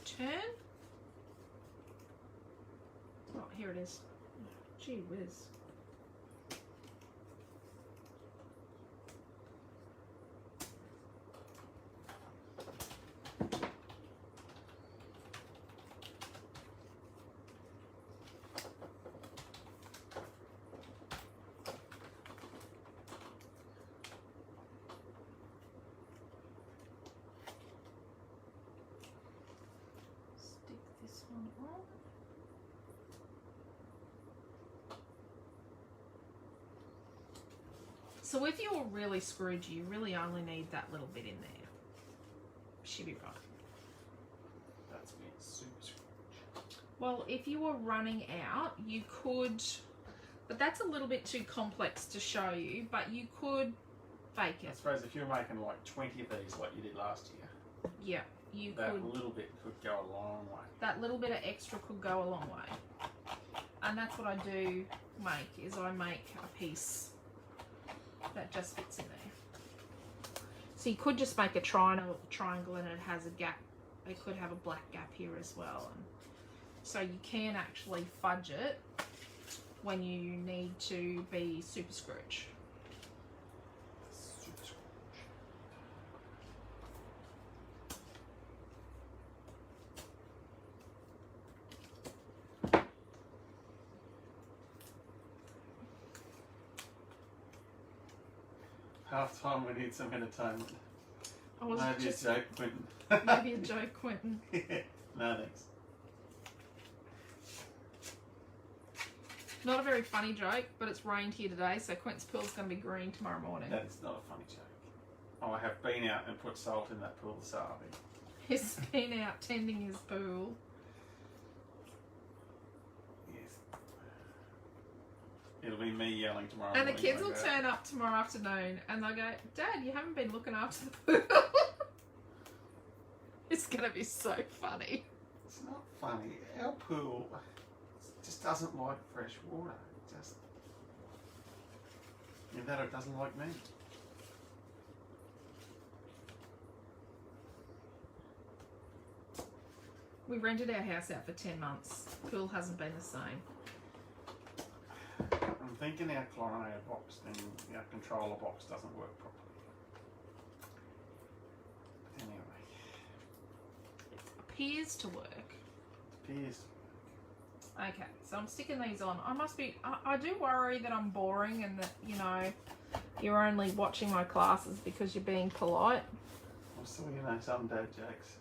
Speaker 1: Turn. Oh, here it is. Gee whiz. Stick this one on. So if you're really Scrooge, you really only need that little bit in there. Should be right.
Speaker 2: That's me, super Scrooge.
Speaker 1: Well, if you were running out, you could, but that's a little bit too complex to show you, but you could fake
Speaker 2: I
Speaker 1: it.
Speaker 2: suppose if you're making like 20 of these like you did last year,
Speaker 1: Yeah, you
Speaker 2: that
Speaker 1: could,
Speaker 2: little bit could go a long way.
Speaker 1: that little bit of extra could go a long way. And that's what I do make, is I make a piece that just fits in there. So you could just make a triangle and it has a gap. It could have a black gap here as well. And so you can actually fudge it when you need to be super Scrooge.
Speaker 2: Super Scrooge. Half time we need some entertainment.
Speaker 1: I was
Speaker 2: Maybe
Speaker 1: just
Speaker 2: a joke, Quentin.
Speaker 1: maybe a joke, Quentin.
Speaker 2: No thanks.
Speaker 1: Not a very funny joke, but it's rained here today, so Quentin's pool's going to be green tomorrow morning.
Speaker 2: That is not a funny joke. Oh, I have been out and put salt in that pool this afternoon.
Speaker 1: He's been out tending his pool.
Speaker 2: Yes. It'll be me yelling tomorrow
Speaker 1: And the
Speaker 2: morning
Speaker 1: kids
Speaker 2: when
Speaker 1: will
Speaker 2: I go out.
Speaker 1: turn up tomorrow afternoon and they'll go, Dad, you haven't been looking after the pool. It's going to be so funny.
Speaker 2: It's not funny. Our pool just doesn't like fresh water. It just... In that it doesn't like me.
Speaker 1: We rented our house out for 10 months. Pool hasn't been the same.
Speaker 2: I'm thinking our chlorinator box and our controller box doesn't work properly.
Speaker 1: appears to work.
Speaker 2: Appears.
Speaker 1: Okay, so I'm sticking these on. I do worry that I'm boring and that, you know, you're only watching my classes because you're being polite.
Speaker 2: I'm still, you know, some dad jokes.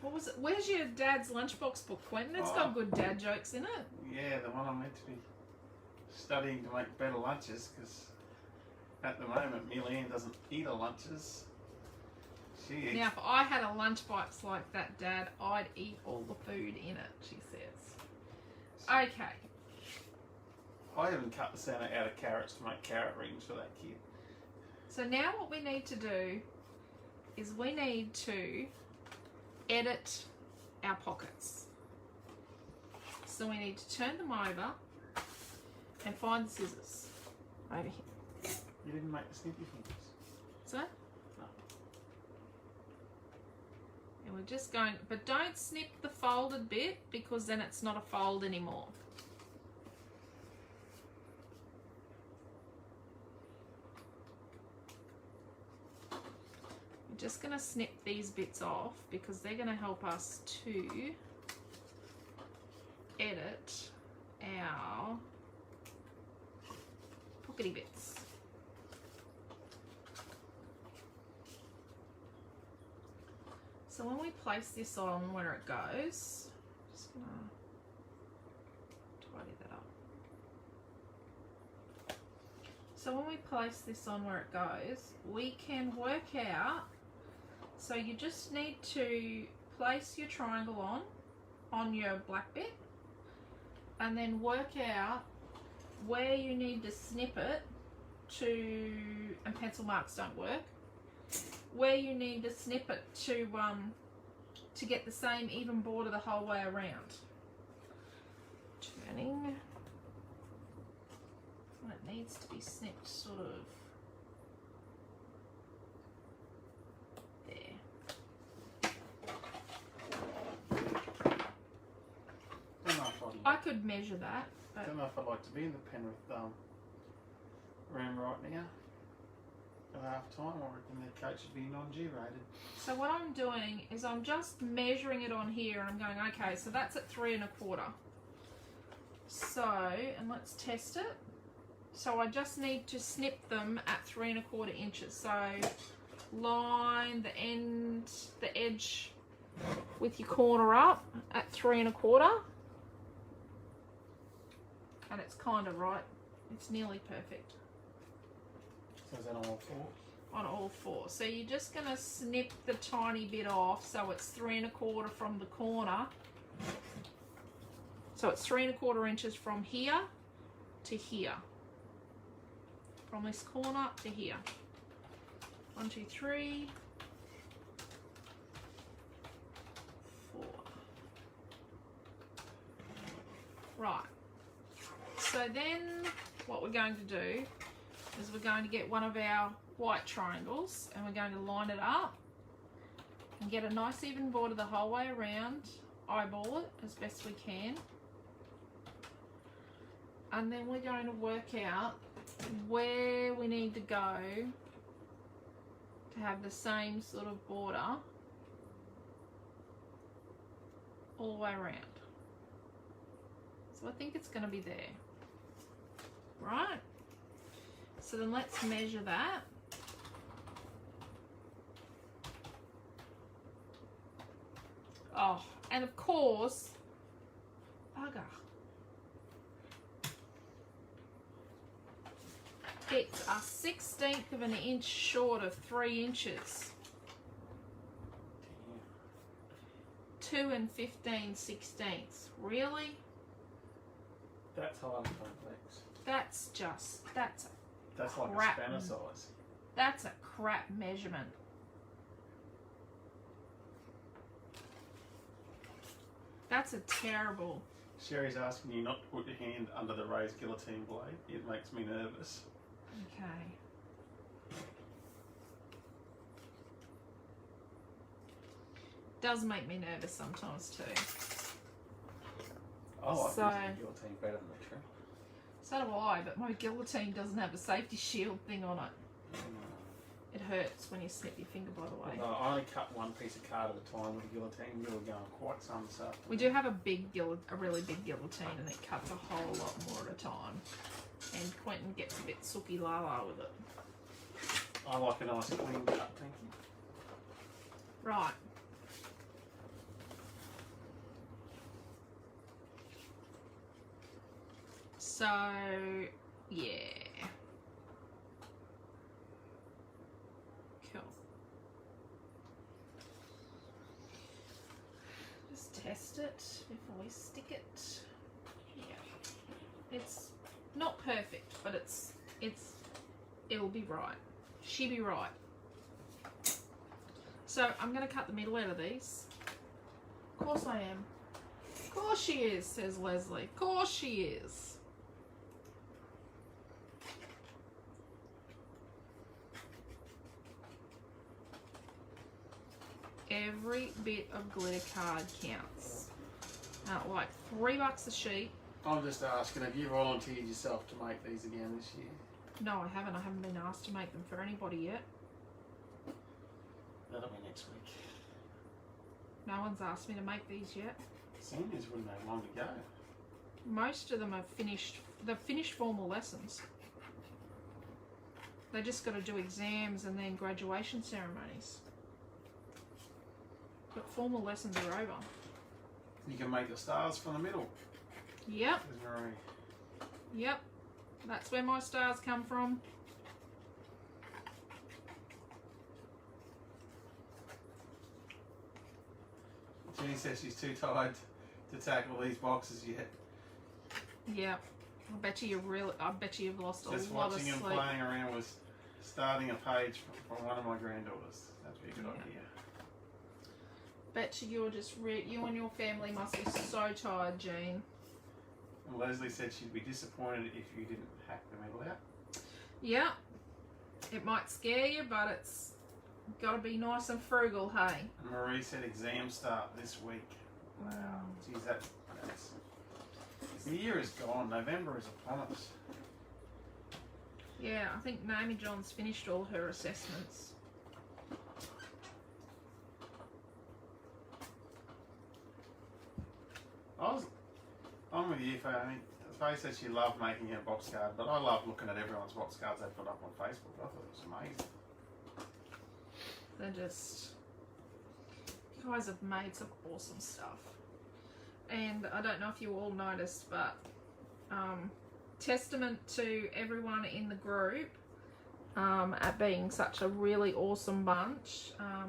Speaker 1: What was it? Where's your dad's lunchbox book, Quentin? It's got good dad jokes in it.
Speaker 2: Yeah, the one I'm meant to be studying to make better lunches, because at the moment, Leanne doesn't eat her lunches. She eats.
Speaker 1: Now, if I had a lunchbox like that, Dad, I'd eat all the food in it, she says. Okay.
Speaker 2: I even cut the centre out of carrots to make carrot rings for that kid.
Speaker 1: So now what we need to do is we need to edit our pockets. So we need to turn them over and find the scissors over here.
Speaker 2: You didn't make the snippy fingers.
Speaker 1: So?
Speaker 2: No.
Speaker 1: And we're just going, but don't snip the folded bit because then it's not a fold anymore. We're just going to snip these bits off because they're going to help us to edit our pockety bits. So when we place this on where it goes, just gonna tidy that up. So when we place this on where it goes, we can work out, so you just need to place your triangle on your black bit and then work out where you need to snip it to, and pencil marks don't work, where you need to snip it to get the same even border the whole way around. Turning. And it needs to be snipped sort of there.
Speaker 2: Don't know if
Speaker 1: I could measure that, but
Speaker 2: don't know if I'd like to be in the Penrith room right now. At half time, I reckon their coach would be non-G rated.
Speaker 1: so what I'm doing is I'm just measuring it on here and I'm going, okay, so that's at 3 1/4. So, and let's test it. So I just need to snip them at 3 1/4 inches. So line the edge with your corner up at 3 1/4. And it's kind of right. It's nearly perfect.
Speaker 2: So is that on all four?
Speaker 1: On all four. So you're just going to snip the tiny bit off so it's 3 1/4 from the corner. So it's 3 1/4 inches from here to here. From this corner to here. 1, 2, 3, 4. Right. So then what we're going to do is we're going to get one of our white triangles and we're going to line it up and get a nice even border the whole way around, eyeball it as best we can, and then we're going to work out where we need to go to have the same sort of border all the way around. So I think it's going to be there, right? So then let's measure that. Oh, and of course, bugger. It's a 1/16 of an inch short of 3 inches. 2 15/16. Really?
Speaker 2: That's highly complex.
Speaker 1: That's
Speaker 2: That's like
Speaker 1: crap.
Speaker 2: a spanner size.
Speaker 1: That's a crap measurement. That's a terrible.
Speaker 2: Sherry's asking you not to put your hand under the raised guillotine blade. It makes me nervous.
Speaker 1: Okay. Does make me nervous sometimes too.
Speaker 2: I like
Speaker 1: So-
Speaker 2: using the guillotine better than the trim.
Speaker 1: So do I, but my guillotine doesn't have a safety shield thing on it. It hurts when you snip your finger, by the way.
Speaker 2: No, I only cut one piece of card at a time with a guillotine. You were going quite some this afternoon.
Speaker 1: We do have a really big guillotine, and it cuts a whole lot more at a time. And Quentin gets a bit sooky la with it.
Speaker 2: I like a nice clean cut, thank you.
Speaker 1: Right. So, yeah. Cool. Just test it before we stick it. Yeah. It's not perfect, but it'll be right. She be right. So I'm going to cut the middle out of these. Of course I am. Of course she is, says Leslie. Of course she is. Every bit of glitter card counts. Like $3 a sheet.
Speaker 2: I'm just asking, have you volunteered yourself to make these again this year?
Speaker 1: No, I haven't. I haven't been asked to make them for anybody yet.
Speaker 2: That'll be next week.
Speaker 1: No one's asked me to make these yet.
Speaker 2: Seniors wouldn't have long to go.
Speaker 1: Most of them are finished. They've finished formal lessons. They just got to do exams and then graduation ceremonies. But formal lessons are over.
Speaker 2: You can make the stars from the middle.
Speaker 1: Yep.
Speaker 2: Says Marie.
Speaker 1: Yep. That's where my stars come from.
Speaker 2: Jenny says she's too tired to tackle these boxes yet.
Speaker 1: Yep. I bet you've lost a
Speaker 2: Just
Speaker 1: lot of
Speaker 2: watching
Speaker 1: sleep.
Speaker 2: him playing around with starting a page from one of my granddaughters. That'd be a good idea.
Speaker 1: Bet you're just you and your family must be so tired, Jean.
Speaker 2: And Leslie said she'd be disappointed if you didn't hack the middle out.
Speaker 1: Yeah. It might scare you, but it's got to be nice and frugal, hey?
Speaker 2: And Marie said exams start this week. Wow. Geez, that's... The year is gone. November is upon us.
Speaker 1: Yeah, I think Naomi John's finished all her assessments.
Speaker 2: I'm with you, Faye. I mean, Faye said she loved making her box card, but I love looking at everyone's box cards they put up on Facebook. I thought it was amazing.
Speaker 1: They're just... You guys have made some awesome stuff. And I don't know if you all noticed, but testament to everyone in the group at being such a really awesome bunch. I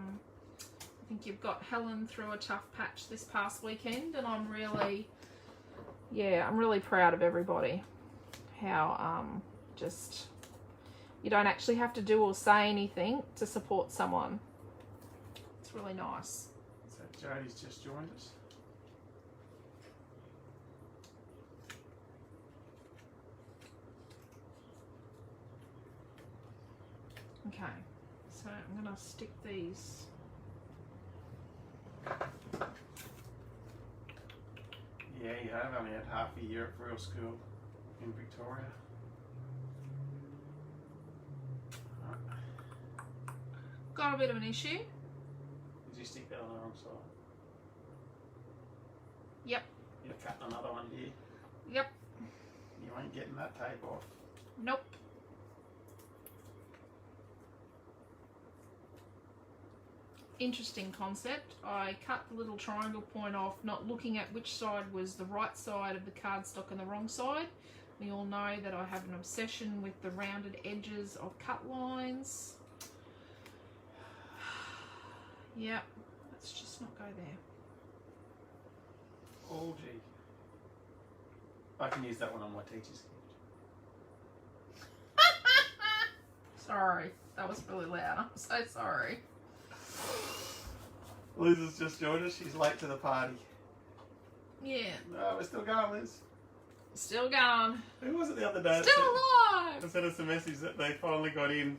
Speaker 1: think you've got Helen through a tough patch this past weekend, and I'm really proud of everybody. How just you don't actually have to do or say anything to support someone. It's really nice.
Speaker 2: So Jody's just joined us.
Speaker 1: Okay, so I'm going to stick these.
Speaker 2: Yeah, you have only had half a year at real school in Victoria.
Speaker 1: Got a bit of an issue.
Speaker 2: Did you stick that on the wrong side?
Speaker 1: Yep.
Speaker 2: You're cutting another one, do you?
Speaker 1: Yep.
Speaker 2: You ain't getting that tape off.
Speaker 1: Nope. Interesting concept. I cut the little triangle point off, not looking at which side was the right side of the cardstock and the wrong side. We all know that I have an obsession with the rounded edges of cut lines. Yep, let's just not go there.
Speaker 2: Oh, gee. I can use that one on my teacher's sketch.
Speaker 1: Sorry, that was really loud. I'm so sorry.
Speaker 2: Liz has just joined us. She's late to the party.
Speaker 1: Yeah.
Speaker 2: No, we're still going, Liz.
Speaker 1: Still going.
Speaker 2: Who was it the other day?
Speaker 1: Still alive!
Speaker 2: That sent us a message that they finally got in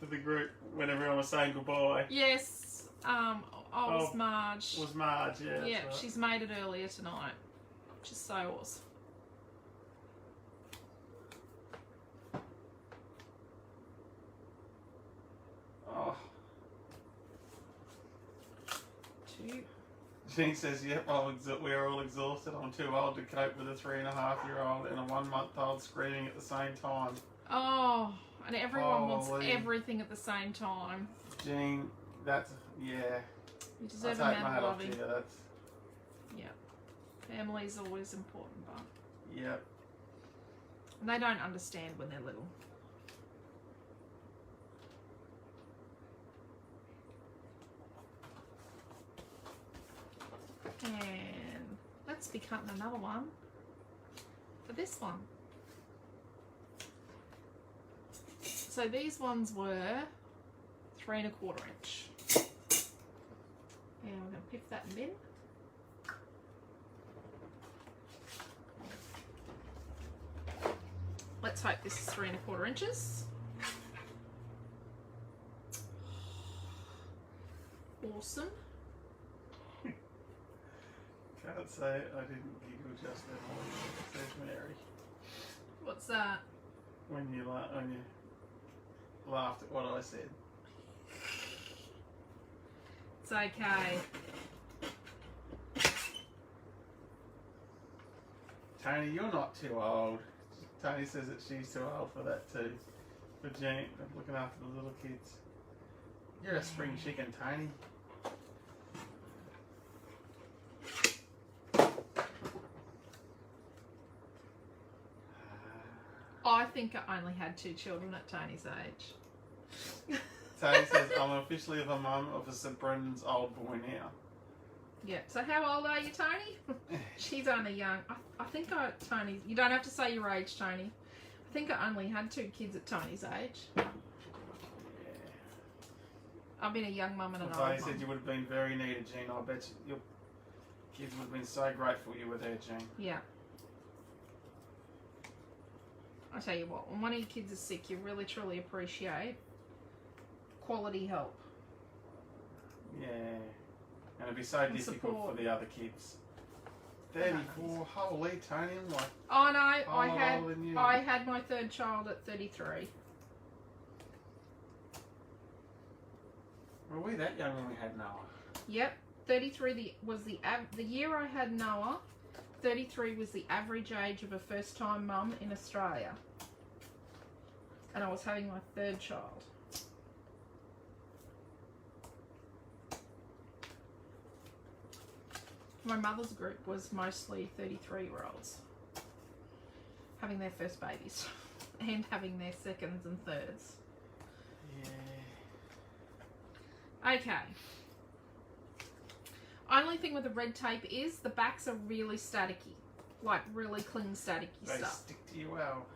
Speaker 2: to the group when everyone was saying goodbye.
Speaker 1: Yes. It was Marge.
Speaker 2: It was Marge, yeah.
Speaker 1: Yeah,
Speaker 2: right.
Speaker 1: she's made it earlier tonight, which is so awesome. cute.
Speaker 2: Jean says, yep, we're all exhausted. I'm too old to cope with a 3.5-year-old and a 1-month-old screaming at the same time.
Speaker 1: Oh, and everyone wants
Speaker 2: Holy.
Speaker 1: everything at the same time.
Speaker 2: Jean, that's, yeah.
Speaker 1: You
Speaker 2: I
Speaker 1: deserve
Speaker 2: take
Speaker 1: a
Speaker 2: my
Speaker 1: man
Speaker 2: hat off to
Speaker 1: loving.
Speaker 2: you, that's,
Speaker 1: Family's always important, but
Speaker 2: yep.
Speaker 1: they don't understand when they're little. And let's be cutting another one for this one. So these ones were 3 1/4 inch. And we're going to pip that in bin. Let's hope this is 3 1/4 inches. Awesome.
Speaker 2: Can't say I didn't giggle just then. Says Mary.
Speaker 1: What's that?
Speaker 2: When you laughed at what I said.
Speaker 1: It's okay.
Speaker 2: Tony, you're not too old. Tony says that she's too old for that too. For Jane, looking after the little kids. You're a spring chicken, Tony.
Speaker 1: I think I only had 2 children at Tony's age.
Speaker 2: Tony says, I'm officially the mum of St. Brendan's old boy now.
Speaker 1: Yeah. So how old are you, Tony? She's only young. I think Tony. You don't have to say your age, Tony. I think I only had 2 kids at Tony's age.
Speaker 2: Yeah.
Speaker 1: I've been a young mum and an
Speaker 2: Tony
Speaker 1: old
Speaker 2: said
Speaker 1: mum.
Speaker 2: you would have been very needed, Jean. I bet your kids would have been so grateful you were there, Jean.
Speaker 1: Yeah. I tell you what, when one of your kids is sick, you really truly appreciate quality help.
Speaker 2: Yeah. And it'd be so
Speaker 1: And
Speaker 2: difficult
Speaker 1: support.
Speaker 2: for the other kids. 34, holy Tony, I'm like,
Speaker 1: Oh no,
Speaker 2: I'm a lot older than you.
Speaker 1: I had my 3rd child at 33.
Speaker 2: Were we that young when we had Noah?
Speaker 1: Yep, 33 was the year I had Noah. 33 was the average age of a first-time mum in Australia, and I was having my 3rd child. My mother's group was mostly 33-year-olds having their first babies and having their 2nds and 3rds.
Speaker 2: Yeah.
Speaker 1: Okay. Only thing with the red tape is the backs are really staticky. Like really clean staticky
Speaker 2: They
Speaker 1: stuff.
Speaker 2: stick to you well.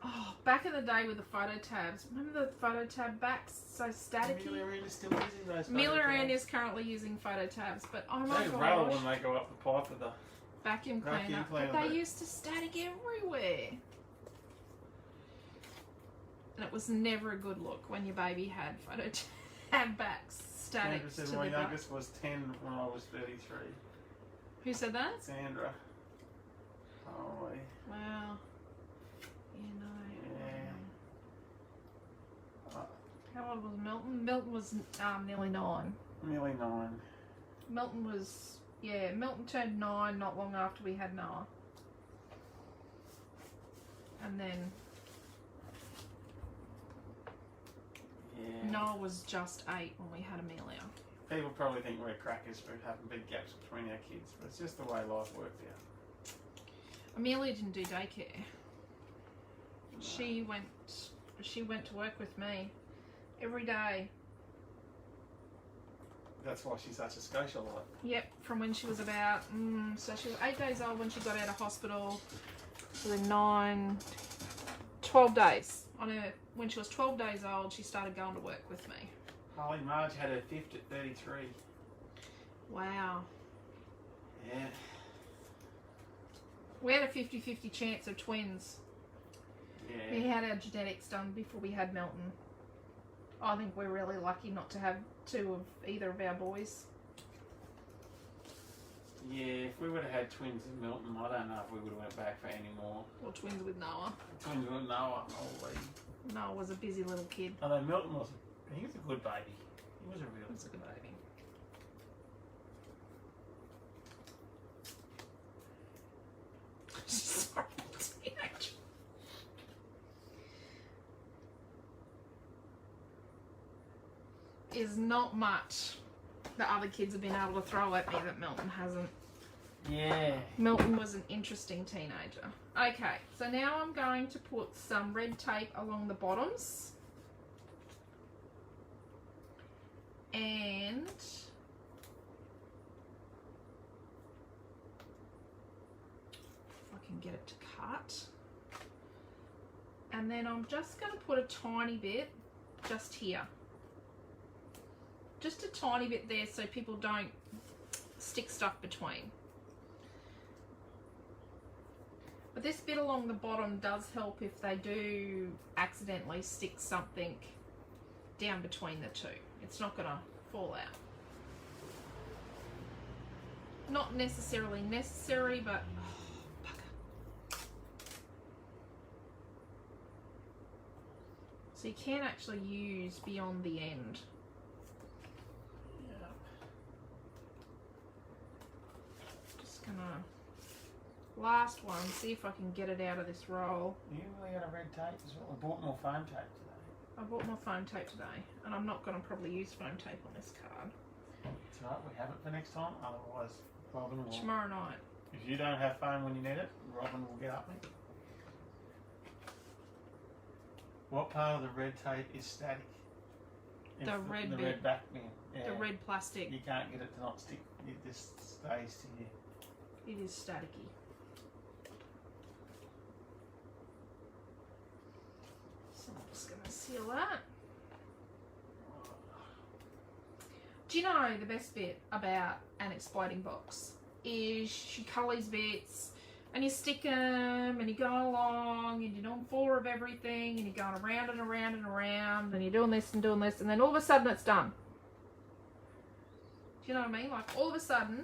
Speaker 1: Oh, back in the day with the photo tabs. Remember the photo tab backs? So staticky.
Speaker 2: Amelia Ann is still using those.
Speaker 1: Amelia
Speaker 2: photo
Speaker 1: Ann
Speaker 2: tabs.
Speaker 1: is currently using photo tabs, but oh my
Speaker 2: They rattle
Speaker 1: gosh.
Speaker 2: when they go up the pipe of the.
Speaker 1: Vacuum cleaner.
Speaker 2: cleaner,
Speaker 1: But they
Speaker 2: but-
Speaker 1: used to static everywhere. And it was never a good look when your baby had photo tab backs static
Speaker 2: Sandra
Speaker 1: to
Speaker 2: said
Speaker 1: the
Speaker 2: my
Speaker 1: back.
Speaker 2: youngest was 10 when I was 33.
Speaker 1: Who said that?
Speaker 2: Sandra. Holy.
Speaker 1: Wow. You know.
Speaker 2: Yeah.
Speaker 1: How old was Milton? Milton was nearly 9.
Speaker 2: Nearly 9.
Speaker 1: Milton was, yeah, Milton turned 9 not long after we had Noah. And then
Speaker 2: Yeah.
Speaker 1: Noah was just 8 when we had Amelia.
Speaker 2: People probably think we're crackers for having big gaps between our kids, but it's just the way life worked out.
Speaker 1: Amelia didn't do daycare. She went to work with me every day.
Speaker 2: That's why she's such a socialite.
Speaker 1: Yep, from when she was about, so she was 8 days old when she got out of hospital. So then 12 days. When she was 12 days old, she started going to work with me.
Speaker 2: Holly Marge had her 5th at 33.
Speaker 1: Wow.
Speaker 2: Yeah.
Speaker 1: We had a 50-50 chance of twins.
Speaker 2: Yeah.
Speaker 1: We had our genetics done before we had Milton. I think we're really lucky not to have 2 of either of our boys.
Speaker 2: Yeah, if we would have had twins in Milton, I don't know if we would have went back for any more.
Speaker 1: Or twins with Noah.
Speaker 2: Twins with Noah, holy.
Speaker 1: Noah was a busy little kid.
Speaker 2: Although Milton was, he was a good baby. He was a real
Speaker 1: Looks like a baby. She's a horrible teenager. Is not much that other kids have been able to throw at me that Milton hasn't.
Speaker 2: Yeah.
Speaker 1: Milton was an interesting teenager. Okay, so now I'm going to put some red tape along the bottoms. And if I can get it to cut. And then I'm just going to put a tiny bit just here. Just a tiny bit there so people don't stick stuff between. But this bit along the bottom does help if they do accidentally stick something down between the two. It's not going to fall out. Not necessarily necessary, but bugger. So you can actually use beyond the end. Just gonna last one, see if I can get it out of this roll.
Speaker 2: You really got a red tape as well. I bought more foam tape today.
Speaker 1: I bought more foam tape today, and I'm not going to probably use foam tape on this card.
Speaker 2: It's alright, we have it for next time. Otherwise, Robin will.
Speaker 1: Tomorrow night.
Speaker 2: If you don't have foam when you need it, Robin will get up me. What part of the red tape is static?
Speaker 1: The red
Speaker 2: the
Speaker 1: bit.
Speaker 2: red back bit. Yeah.
Speaker 1: The red plastic.
Speaker 2: You can't get it to not stick. It just stays to you.
Speaker 1: It is staticky. So I'm just going to seal that. Do you know the best bit about an exploding box is you colour these bits and you stick them and you go along and you're doing 4 of everything and you're going around and around and around and you're doing this and then all of a sudden it's done. Do you know what I mean? Like all of a sudden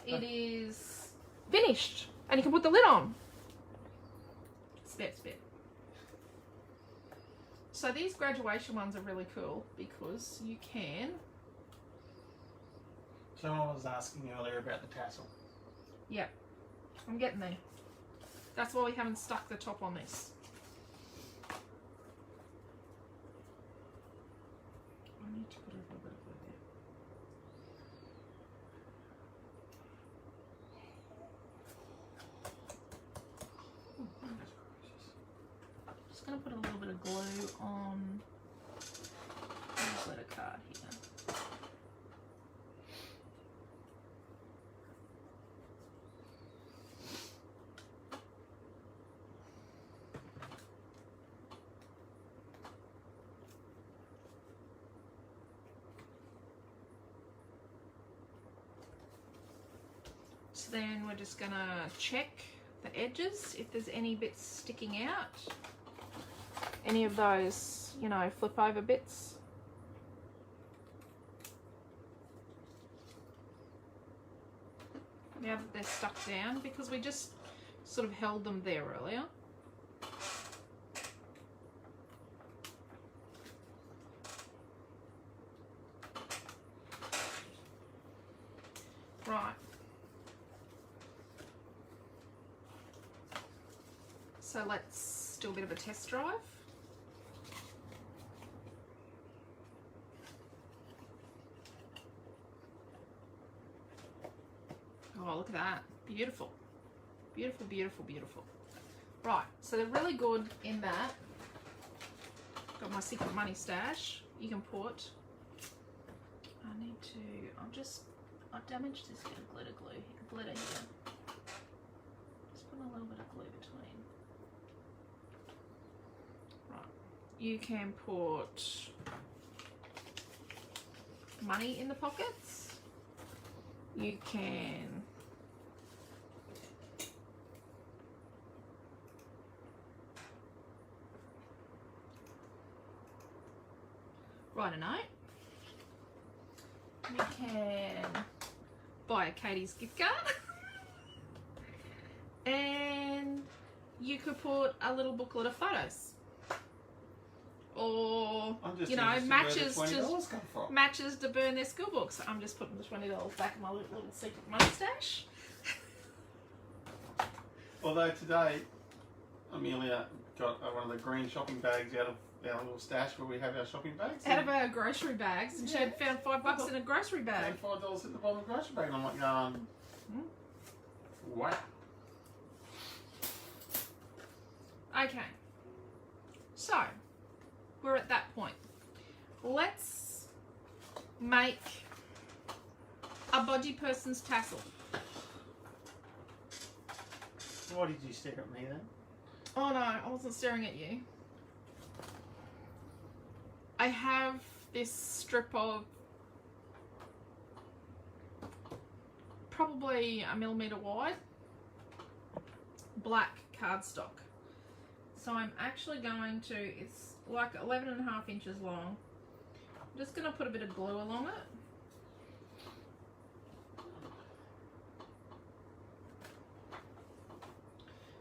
Speaker 1: it is finished and you can put the lid on. It's the best bit. So these graduation ones are really cool because you can.
Speaker 2: Someone was asking earlier about the tassel.
Speaker 1: Yep, I'm getting there. That's why we haven't stuck the top on this. I need to put a little bit of glue there. Just going to put a little bit of glue on the glitter card here. So then we're just gonna check the edges if there's any bits sticking out. Any of those, you know, flip over bits. Now that they're stuck down, because we just sort of held them there earlier. Right. So let's do a bit of a test drive. Oh, look at that. Beautiful. Beautiful, beautiful, beautiful. Right, so they're really good in that. Got my secret money stash. You can put, I need to, I damaged this bit of glitter here. Just put a little bit of glue between. Right, you can put money in the pockets. You can write a note. You can buy a Katie's gift card. And you could put a little booklet of photos. or
Speaker 2: I'm just
Speaker 1: you know,
Speaker 2: interested where the $20 come from.
Speaker 1: matches to burn their school books. I'm just putting the $20 back in my little secret money stash.
Speaker 2: Although today, Amelia got one of the green shopping bags out of our little stash where we have our shopping bags.
Speaker 1: Out of our grocery bags, and she had found $5 in a grocery bag.
Speaker 2: And $5 in the bottom of the grocery bag, and I'm like, wow.
Speaker 1: Okay, so we're at that point. Let's make a body person's tassel.
Speaker 2: Why did you stare at me then?
Speaker 1: Oh no, I wasn't staring at you. I have this strip of probably 1 millimeter wide black cardstock. So I'm actually going to, it's like 11.5 inches long. I'm just going to put a bit of glue along it.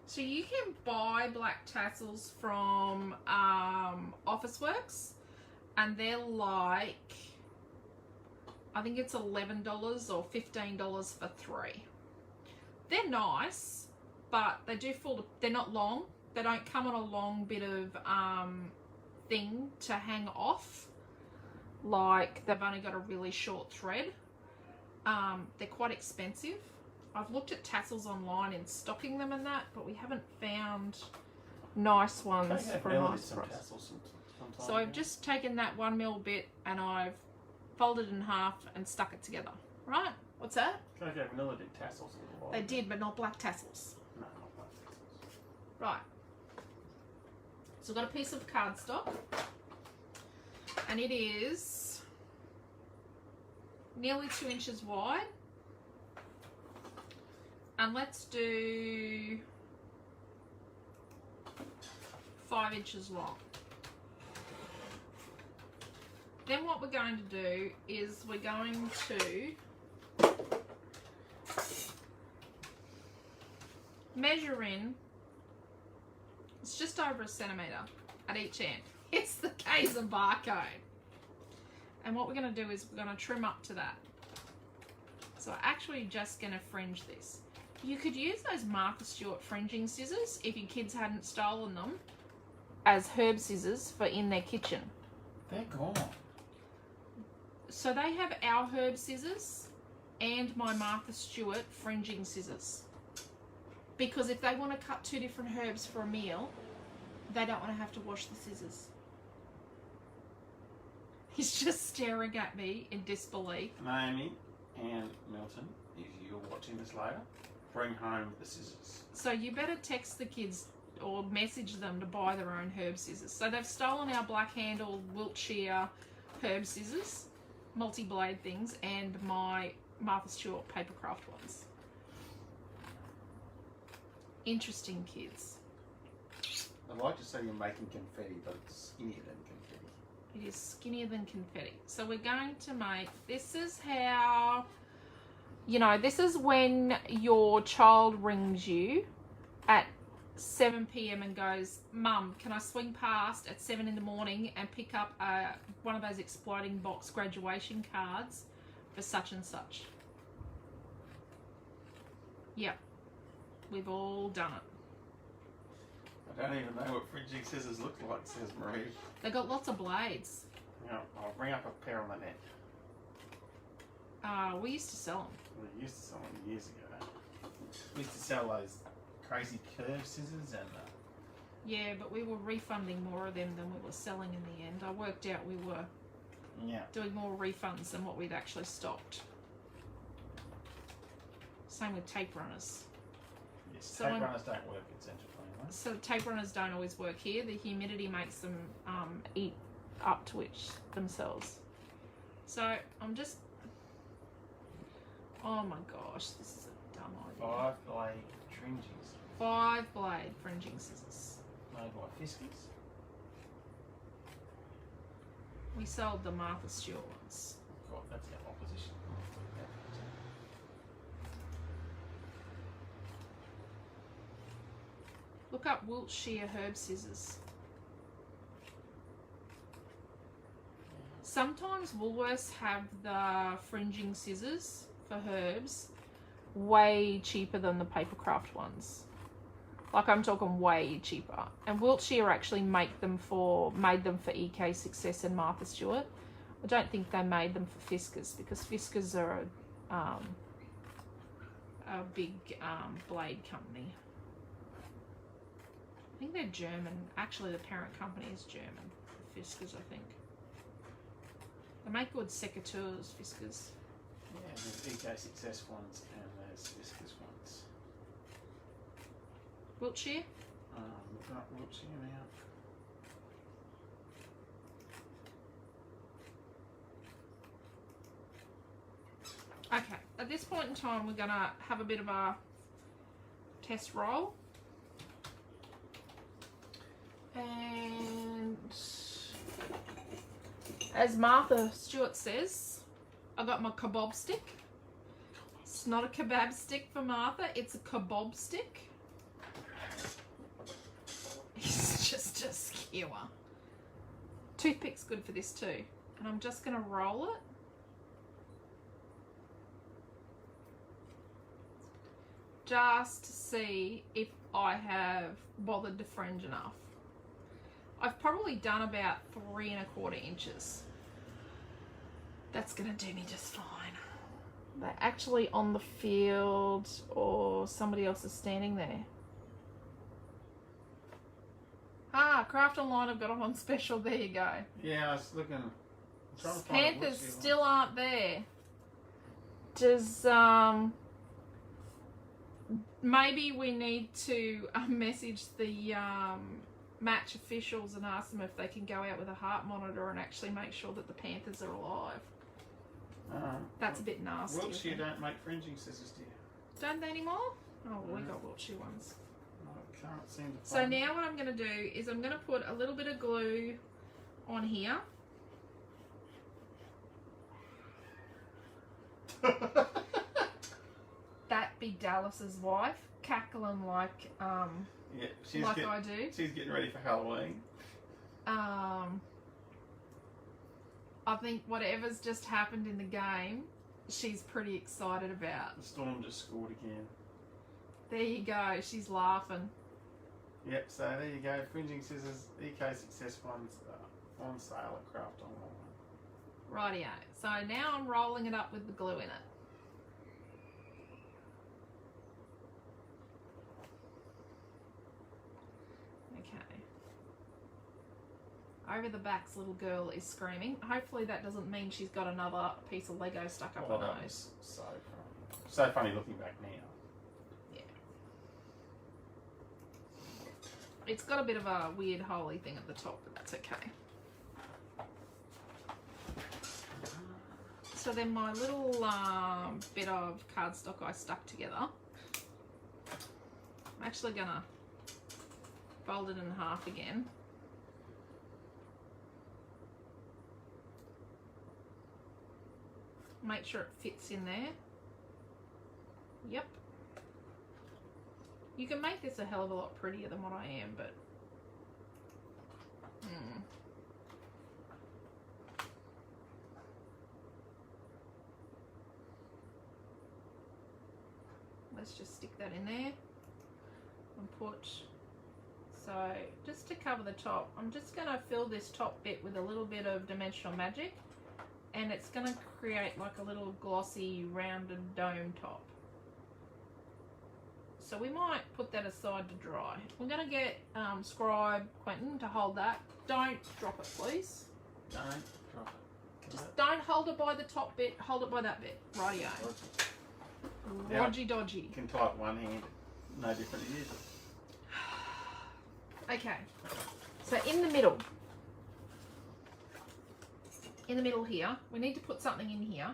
Speaker 1: So you can buy black tassels from Officeworks, and they're like, I think it's $11 or $15 for 3. They're nice, but they do fall to, they're not long. They don't come on a long bit of thing to hang off. Like they've only got a really short thread. They're quite expensive. I've looked at tassels online and stocking them and that, but we haven't found nice ones for nice price. So I've just taken that 1 mil bit and I've folded it in half and stuck it together. Right? What's that?
Speaker 2: Okay, vanilla did tassels a little while.
Speaker 1: They did, but not black tassels.
Speaker 2: No, not black tassels.
Speaker 1: Right. So I've got a piece of cardstock, and it is nearly 2 inches wide. And let's do 5 inches long. Then what we're going to do is we're going to measure in, it's just over 1 centimetre at each end. It's the Kaiser barcode. And what we're going to do is we're going to trim up to that. So I'm actually just going to fringe this. You could use those Martha Stewart fringing scissors if your kids hadn't stolen them as herb scissors for in their kitchen.
Speaker 2: They're gone.
Speaker 1: So they have our herb scissors and my Martha Stewart fringing scissors. Because if they want to cut 2 different herbs for a meal, they don't want to have to wash the scissors. He's just staring at me in disbelief.
Speaker 2: Naomi and Milton, if you're watching this later, bring home the scissors. So
Speaker 1: you better text the kids or message them to buy their own herb scissors. So they've stolen our black handled Wiltshire herb scissors, multi-blade things, and my Martha Stewart papercraft ones. Interesting kids.
Speaker 2: I'd like to say you're making confetti, but it's skinnier than confetti.
Speaker 1: It is skinnier than confetti. So we're going to make, this is how, you know, this is when your child rings you at 7 p.m. and goes, Mum, can I swing past at 7 in the morning and pick up one of those exploding box graduation cards for such and such? Yep. We've all done it.
Speaker 2: I don't even know what fringing scissors look like, says Marie.
Speaker 1: They've got lots of blades.
Speaker 2: Yeah, I'll bring up a pair on the net.
Speaker 1: We used to sell them.
Speaker 2: We used to sell them years ago. We used to sell those crazy curved scissors and...
Speaker 1: Yeah, but we were refunding more of them than we were selling in the end. I worked out we were doing more refunds than what we'd actually stocked. Same with tape runners.
Speaker 2: Yes, so tape runners don't work at Central Plain, right?
Speaker 1: So tape runners don't always work here. The humidity makes them eat up to themselves. So I'm just... Oh my gosh, this is a dumb idea.
Speaker 2: 5-blade fringing scissors.
Speaker 1: 5-blade fringing scissors.
Speaker 2: Made by Fiskars.
Speaker 1: We sold the Martha Stewart ones.
Speaker 2: God, that's our opposition.
Speaker 1: Look up Wiltshire herb scissors. sometimes Woolworths have the fringing scissors for herbs way cheaper than the papercraft ones. Like, I'm talking way cheaper. And Wiltshire actually made them for EK Success and Martha Stewart. I don't think they made them for Fiskars, because Fiskars are a big blade company. I think they're German. Actually, the parent company is German. Fiskars, I think. They make good secateurs, Fiskars.
Speaker 2: Yeah, there's EK Success ones and there's Fiskars ones.
Speaker 1: Wiltshire?
Speaker 2: Looking up Wiltshire now.
Speaker 1: Okay, at this point in time, we're going to have a bit of a test roll. And as Martha Stewart says, I got my kebab stick. It's not a kebab stick for Martha, it's a kebab stick. It's just a skewer. Toothpick's good for this too. And I'm just going to roll it. Just to see if I have bothered to fringe enough. I've probably done about 3 1/4 inches. That's gonna do me just fine. They're actually on the field, or somebody else is standing there. Ah, Craft Online have got them on special. There you go.
Speaker 2: Yeah, I was looking. I'm trying to find
Speaker 1: Panthers
Speaker 2: Wiltshire
Speaker 1: still aren't there. Does maybe we need to message the match officials and ask them if they can go out with a heart monitor and actually make sure that the Panthers are alive. That's a bit nasty.
Speaker 2: Wiltshire don't make fringing scissors, do you?
Speaker 1: Don't they anymore? Oh, we got Wiltshire ones.
Speaker 2: I can't seem to
Speaker 1: So
Speaker 2: find
Speaker 1: now what I'm going to do is I'm going to put a little bit of glue on here. That be Dallas's wife, cackling like
Speaker 2: yeah,
Speaker 1: I do.
Speaker 2: She's getting ready for Halloween.
Speaker 1: I think whatever's just happened in the game, she's pretty excited about.
Speaker 2: The Storm just scored again.
Speaker 1: There you go, she's laughing.
Speaker 2: Yep, so there you go. Fringing scissors, EK Success ones on sale at Craft Online.
Speaker 1: Rightio. So now I'm rolling it up with the glue in it. Over the back's little girl is screaming. Hopefully that doesn't mean she's got another piece of Lego stuck up her
Speaker 2: That
Speaker 1: nose.
Speaker 2: was so funny. So funny looking back now.
Speaker 1: Yeah. It's got a bit of a weird holy thing at the top, but that's okay. So then my little bit of cardstock I stuck together, I'm actually gonna fold it in half again. Make sure it fits in there. Yep. You can make this a hell of a lot prettier than what I am, but let's just stick that in there and put, so just to cover the top, I'm just going to fill this top bit with a little bit of Dimensional Magic. And it's going to create like a little glossy, rounded dome top. So we might put that aside to dry. We're going to get Scribe Quentin to hold that. Don't drop it, please.
Speaker 2: Don't drop it.
Speaker 1: Just don't hold it by the top bit. Hold it by that bit. Rightio. Rodgy dodgy.
Speaker 2: You can type one hand. No different it is.
Speaker 1: Okay. So in the middle. Here, we need to put something in here.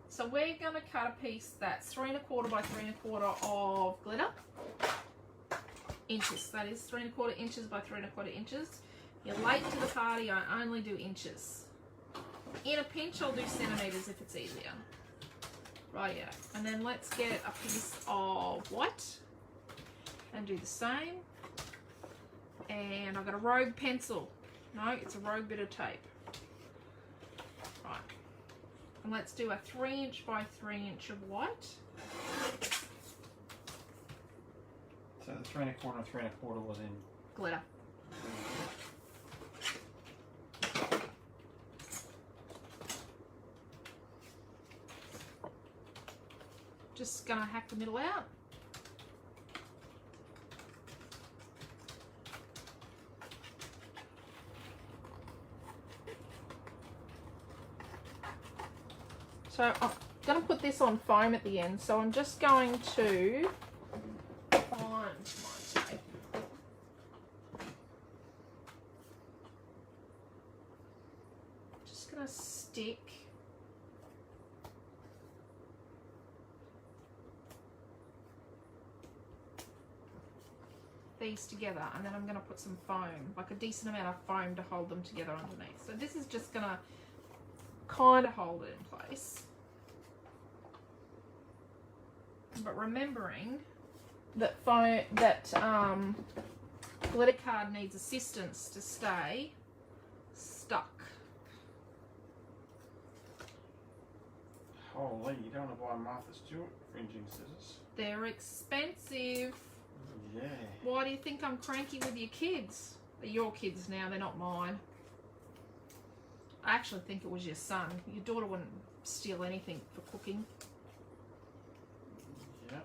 Speaker 1: So we're going to cut a piece that's 3 1/4 by 3 1/4 of glitter. Inches. That is 3 1/4 inches by 3 1/4 inches. You're late to the party, I only do inches. In a pinch, I'll do centimetres if it's easier. Rightio. And then let's get a piece of white and do the same. And I've got a rogue pencil. No, it's a rogue bit of tape. And let's do a 3" by 3" of white.
Speaker 2: So the 3 1/4 and 3 1/4 was in
Speaker 1: Glitter. Just gonna hack the middle out. So I'm going to put this on foam at the end. So I'm just going to find my tape. Just going to stick these together, and then I'm going to put some foam, like a decent amount of foam to hold them together underneath. So this is just going to kind of hold it in place, but remembering that glitter card needs assistance to stay stuck.
Speaker 2: Holy, you don't want to buy Martha Stewart fringing scissors.
Speaker 1: They're expensive.
Speaker 2: Yeah.
Speaker 1: Why do you think I'm cranky with your kids? They're your kids now, they're not mine. I actually think it was your son. Your daughter wouldn't steal anything for cooking.
Speaker 2: Yeah.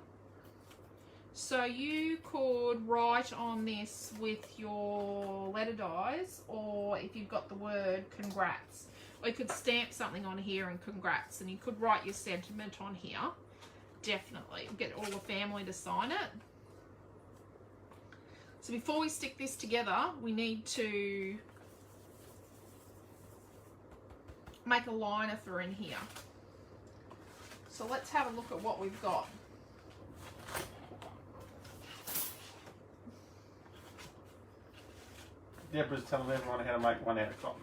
Speaker 1: So you could write on this with your letter dies, or if you've got the word congrats. Or you could stamp something on here and congrats, and you could write your sentiment on here. Definitely. Get all the family to sign it. So before we stick this together, we need to make a liner for in here. So let's have a look at what we've got.
Speaker 2: Deborah's telling everyone how to make one out of cotton.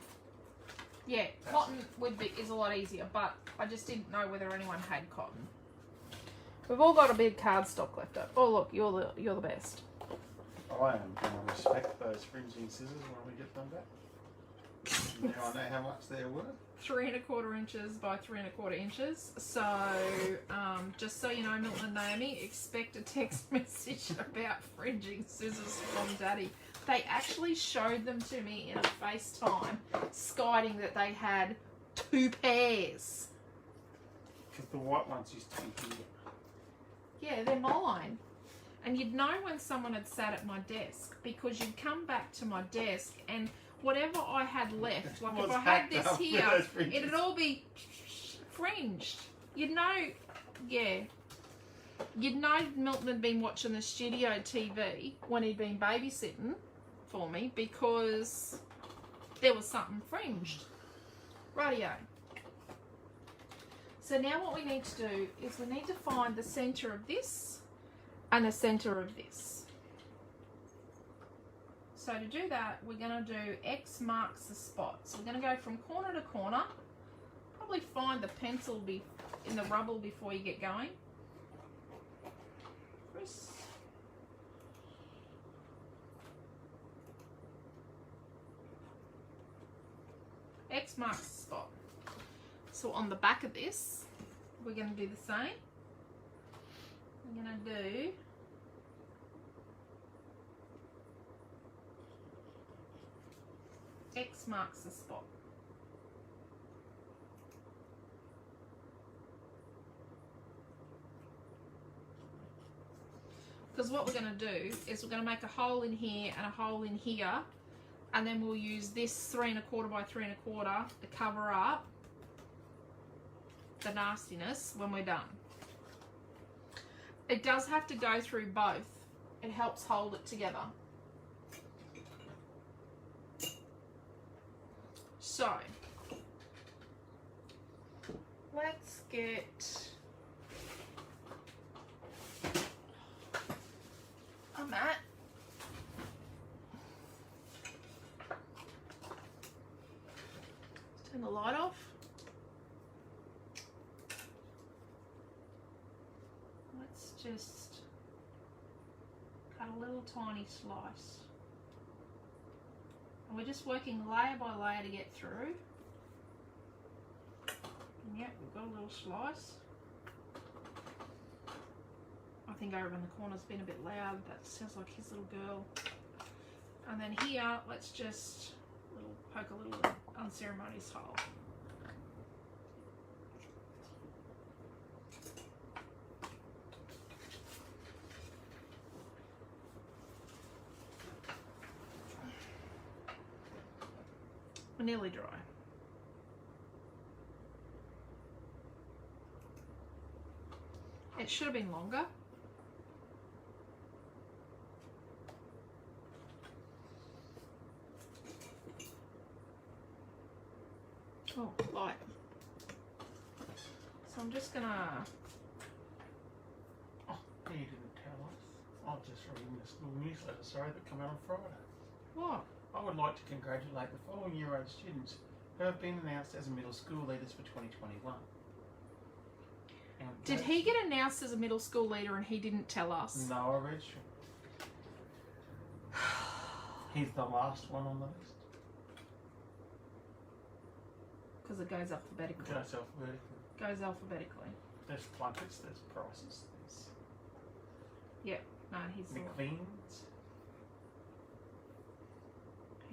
Speaker 1: Yeah, cotton is a lot easier, but I just didn't know whether anyone had cotton. We've all got a bit of cardstock left over. Oh look, you're the best.
Speaker 2: I am going to respect those fringing scissors when we get them back. Now I know how much they're worth.
Speaker 1: 3 1/4 inches by 3 1/4 inches. So, just so you know, Milton and Naomi, expect a text message about fringing scissors from Daddy. They actually showed them to me in a FaceTime, skiting that they had 2 pairs.
Speaker 2: Because the white ones used to be here.
Speaker 1: Yeah, they're mine. And you'd know when someone had sat at my desk, because you'd come back to my desk and whatever I had left, like if I had this here, it'd all be fringed. You'd know, yeah. You'd know Milton had been watching the studio TV when he'd been babysitting for me, because there was something fringed. Rightio. So now what we need to do is we need to find the centre of this and the centre of this. So to do that, we're going to do X marks the spot. So we're going to go from corner to corner. Probably find the pencil in the rubble before you get going. Chris. X marks the spot. So on the back of this, we're going to do the same. We're going to do X marks the spot. Because what we're going to do is we're going to make a hole in here and a hole in here, and then we'll use this 3 1/4 by 3 1/4 to cover up the nastiness when we're done. It does have to go through both. It helps hold it together. So, let's get a mat. Let's turn the light off. Let's just cut a little tiny slice. And we're just working layer by layer to get through. Yep, we've got a little slice. I think over in the corner's been a bit loud. That sounds like his little girl. And then here, let's just poke a little unceremonious hole. We're nearly dry. It should have been longer. Oh, light. So I'm just gonna...
Speaker 2: Oh, you didn't tell us. I'm just reading the school newsletter, sorry, that come out on Friday.
Speaker 1: What?
Speaker 2: I would like to congratulate the following Year 8 students who have been announced as middle school leaders for 2021. And
Speaker 1: Did he get announced as a middle school leader and he didn't tell us?
Speaker 2: Noah Redshaw. He's the last one on the list.
Speaker 1: Because it goes alphabetically.
Speaker 2: Goes alphabetically.
Speaker 1: Goes alphabetically.
Speaker 2: There's plunkets, there's prices, there's
Speaker 1: Yep. No, he's
Speaker 2: McLean's.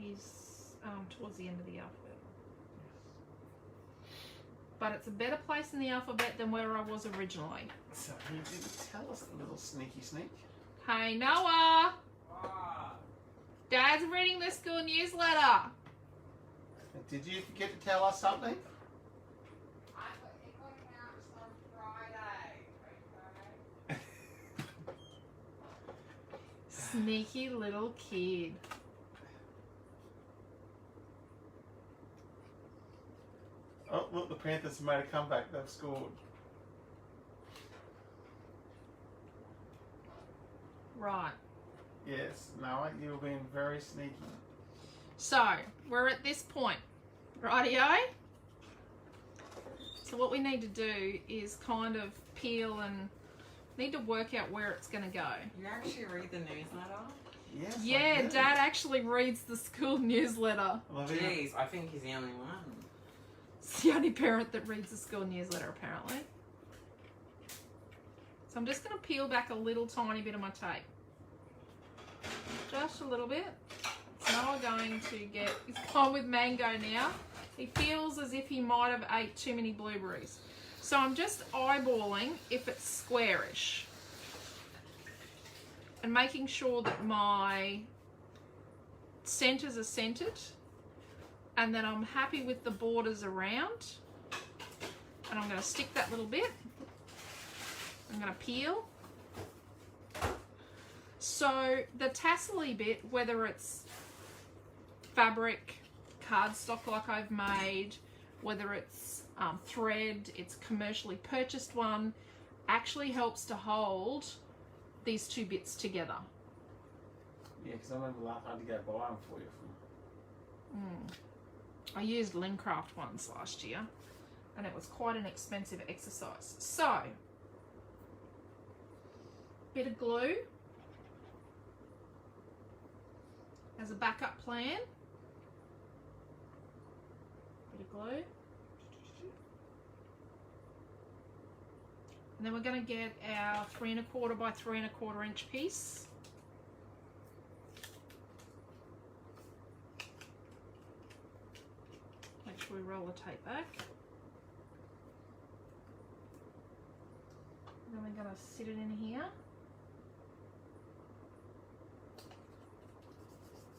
Speaker 1: he's towards the end of the alphabet. But it's a better place in the alphabet than where I was originally.
Speaker 2: So he didn't tell us, the little sneaky sneak.
Speaker 1: Hey, Noah! Dad's reading the school newsletter.
Speaker 2: Did you forget to tell us something?
Speaker 1: Sneaky little kid.
Speaker 2: Oh, look, the Panthers have made a comeback. They've scored.
Speaker 1: Right.
Speaker 2: Yes, Noah, you're being very sneaky.
Speaker 1: So, we're at this point. Rightio? So what we need to do is kind of peel and need to work out where it's going to go.
Speaker 4: You actually read the newsletter?
Speaker 2: Yes.
Speaker 1: Yeah, Dad actually reads the school newsletter.
Speaker 4: Jeez, I think he's the only one.
Speaker 1: It's the only parent that reads the school newsletter, apparently. So I'm just going to peel back a little tiny bit of my tape. Just a little bit. It's now going to get... He's gone with mango now. He feels as if he might have ate too many blueberries. So I'm just eyeballing if it's squarish. And making sure that my centers are centered. And then I'm happy with the borders around. And I'm going to stick that little bit. I'm going to peel. So the tassel-y bit, whether it's fabric, cardstock like I've made, whether it's thread, it's commercially purchased one, actually helps to hold these two bits together.
Speaker 2: Yeah, because I remember last time to go buy them for you.
Speaker 1: I used Lincraft ones last year and it was quite an expensive exercise. So, bit of glue as a backup plan. Bit of glue. And then we're going to get our 3 1/4 by 3 1/4 inch piece. Make sure we roll the tape back. And then we're going to sit it in here.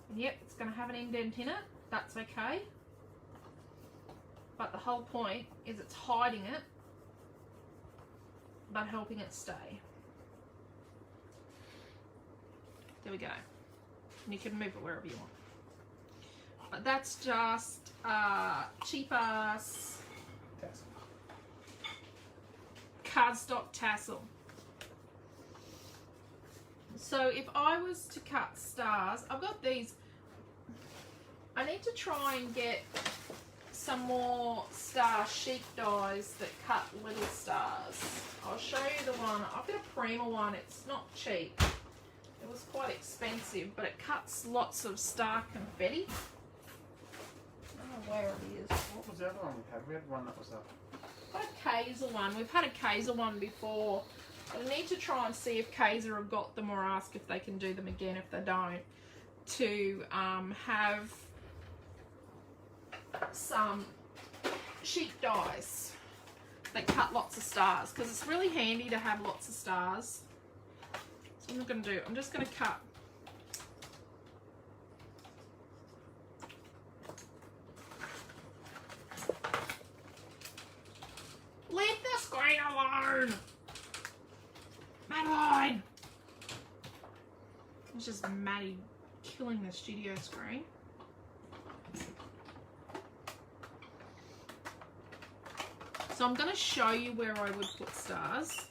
Speaker 1: And yep, it's going to have an indent in it. That's okay. But the whole point is it's hiding it, but helping it stay. There we go. And you can move it wherever you want. But that's just cheap ass cardstock tassel. So if I was to cut stars, I've got these. I need to try and get some more star sheep dies that cut little stars. I'll show you the one. I've got a Prima one. It's not cheap. It was quite expensive, but it cuts lots of star confetti. I don't know where it is.
Speaker 2: What was the other one we had? We had one that was a
Speaker 1: got a Kaiser one. We've had a Kaiser one before. I need to try and see if Kaiser have got them or ask if they can do them again if they don't. To have some sheet dies that cut lots of stars, because it's really handy to have lots of stars. So what I'm going to do, I'm just going to cut leave the screen alone, Madeline. It's just Maddie killing the studio screen. So I'm going to show you where I would put stars.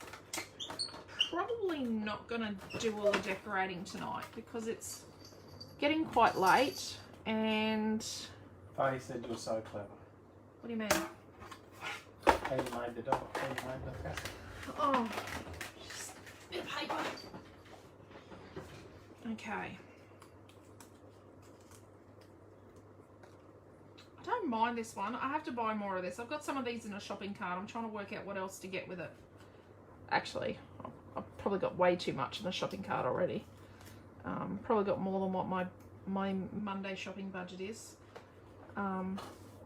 Speaker 1: Probably not going to do all the decorating tonight because it's getting quite late. And
Speaker 2: Faye said you're so clever.
Speaker 1: what do you mean?
Speaker 2: How you made the dog? How you made the cat?
Speaker 1: Oh, just a bit of paper. Okay. I don't mind this one. I have to buy more of this. I've got some of these in a shopping cart. I'm trying to work out what else to get with it. Actually, I've probably got way too much in the shopping cart already. Probably got more than what my Monday shopping budget is.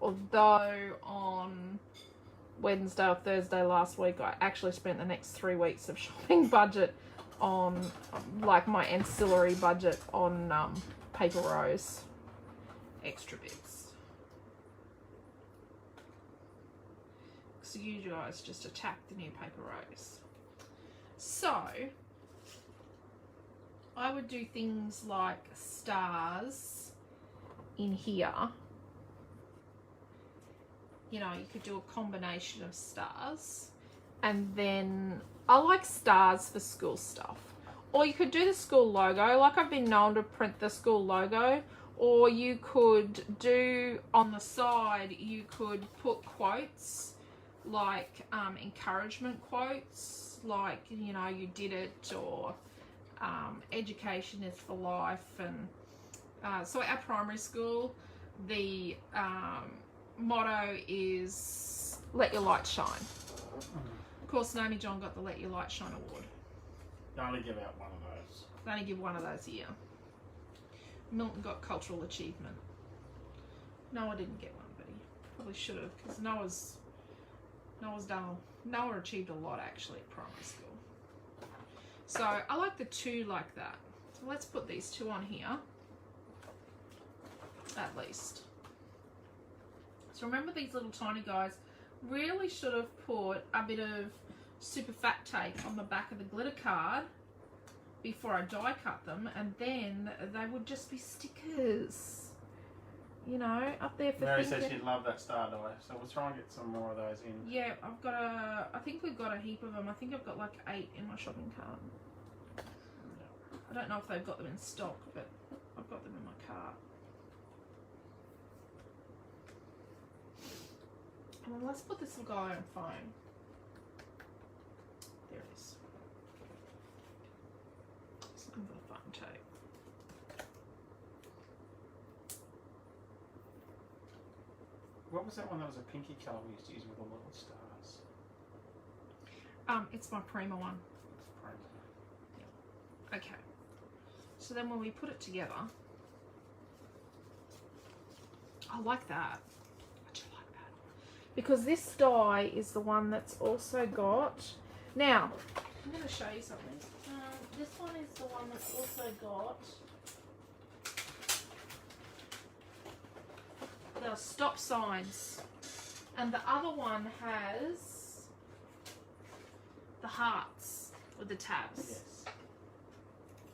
Speaker 1: Although on Wednesday or Thursday last week, I actually spent the next 3 weeks of shopping budget on, like, my ancillary budget on paper rose extra bits. So you guys just attacked the new paper rose. So I would do things like stars in here. You know, you could do a combination of stars, and then I like stars for school stuff. Or you could do the school logo, like I've been known to print the school logo. Or you could do on the side, you could put quotes, like encouragement quotes, like, you know, you did it, or education is for life. And so at our primary school, the motto is let your light shine. Of course, Naomi John got the Let Your Light Shine award.
Speaker 2: They only give out one of those.
Speaker 1: They only give one of those a year. Milton got cultural achievement. Noah didn't get one, but he probably should have, because Noah's done. Noah achieved a lot actually at primary school. So I like the two like that. So let's put these two on here, at least. So remember, these little tiny guys really should have put a bit of super fat tape on the back of the glitter card before I die cut them, and then they would just be stickers, you know, up there for
Speaker 2: Mary
Speaker 1: thinking.
Speaker 2: said she'd love that star die, so we'll try and get some more of those in.
Speaker 1: Yeah, I think we've got a heap of them. I think I've got like 8 in my shopping cart. I don't know if they've got them in stock, but I've got them in my cart. And then let's put this little guy on phone. There it is. Just looking for the phone tape.
Speaker 2: What was that one that was a pinky colour we used to use with the little stars?
Speaker 1: It's my Prima one.
Speaker 2: It's Prima.
Speaker 1: Okay. So then when we put it together, I like that. I do like that. Because this die is the one that's also got... Now, I'm going to show you something. This one is the one that's also got the stop signs. And the other one has the hearts with the tabs.
Speaker 2: Yes.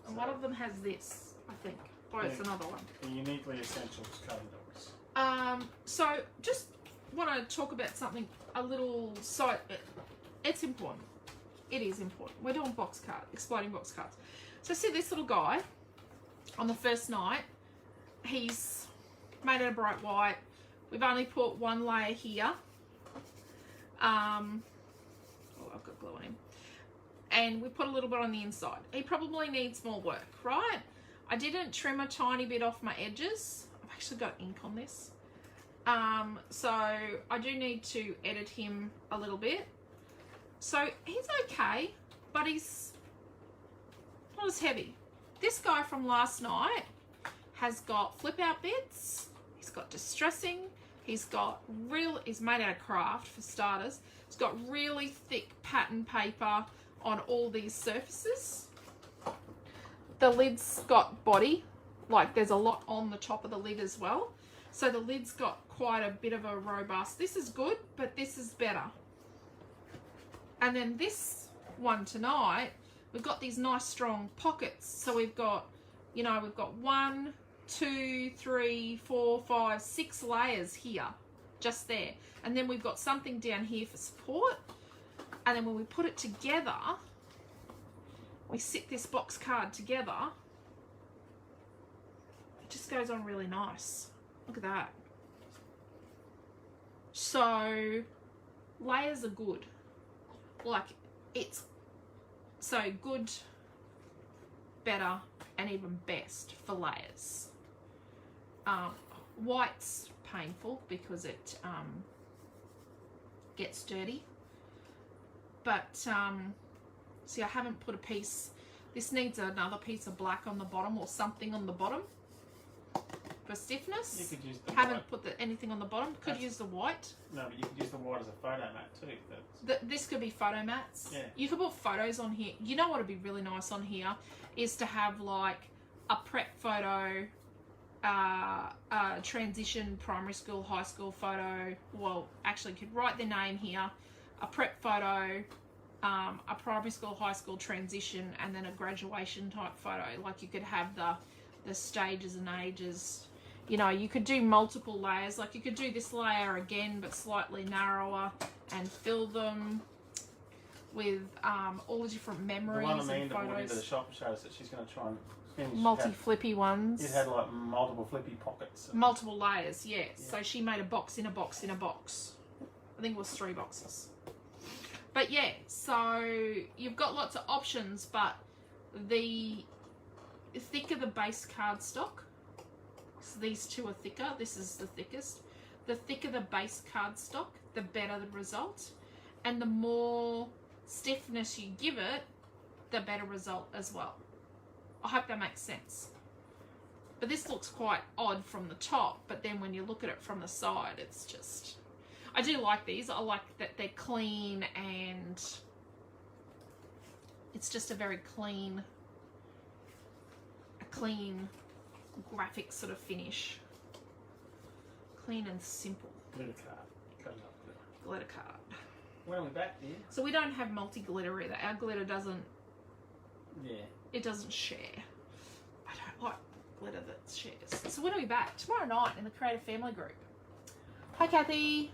Speaker 1: And one of them has this, I think. Or it's another one.
Speaker 2: The Uniquely Essentials cutting dogs.
Speaker 1: So just want to talk about something a little, so it's important. It is important. We're doing box card, exploding box cards. So see this little guy on the first night, he's made out of bright white. We've only put one layer here. Oh, I've got glue on him. And we put a little bit on the inside. He probably needs more work, right? I didn't trim a tiny bit off my edges. I've actually got ink on this. So I do need to edit him a little bit. So he's okay, but he's not as heavy. This guy from last night has got flip out bits. He's got distressing. He's made out of craft for starters. It's got really thick pattern paper on all these surfaces. The lid's got body, like there's a lot on the top of the lid as well. So the lid's got quite a bit of a robust. This is good, but this is better. And then this one tonight, we've got these nice strong pockets. So we've got, we've got 1, 2, 3, 4, 5, 6 layers here, just there. And then we've got something down here for support. And then when we put it together, we sit this box card together, it just goes on really nice. Look at that. So layers are good. Like it's so good, better, and even best for layers. White's painful because it gets dirty. But see, I haven't put a piece. This needs another piece of black on the bottom or something on the bottom for stiffness.
Speaker 2: You could use the
Speaker 1: Haven't
Speaker 2: white.
Speaker 1: put anything on the bottom. Could use the white.
Speaker 2: No, but you could use the white as a photo mat too.
Speaker 1: This could be photo mats.
Speaker 2: Yeah.
Speaker 1: You could put photos on here. You know what would be really nice on here is to have like a prep photo, transition, primary school, high school photo. Well, actually, you could write their name here. A prep photo, a primary school, high school transition, and then a graduation type photo. Like you could have the stages and ages. You could do multiple layers. Like you could do this layer again, but slightly narrower, and fill them with all the different memories
Speaker 2: the one
Speaker 1: and
Speaker 2: that went into
Speaker 1: photos.
Speaker 2: the shop shows that she's going to try and finish.
Speaker 1: Multi-flippy ones.
Speaker 2: It had like multiple flippy pockets.
Speaker 1: Multiple layers, yes. Yeah. So she made a box in a box in a box. I think it was 3 boxes. But yeah, so you've got lots of options, but the thicker the base cardstock, so these two are thicker, this is the thickest. The thicker the base cardstock, the better the result. And the more stiffness you give it, the better result as well. I hope that makes sense. But this looks quite odd from the top, but then when you look at it from the side, it's just... I do like these. I like that they're clean and it's just a very clean graphic sort of finish. Clean and simple.
Speaker 2: Glitter card. Goes up glitter.
Speaker 1: Glitter card.
Speaker 2: When are we back, dear?
Speaker 1: So we don't have multi-glitter either. Our glitter doesn't...
Speaker 2: Yeah.
Speaker 1: It doesn't share. I don't like glitter that shares. So when are we back? Tomorrow night in the Creative Family Group. Hi, Kathy.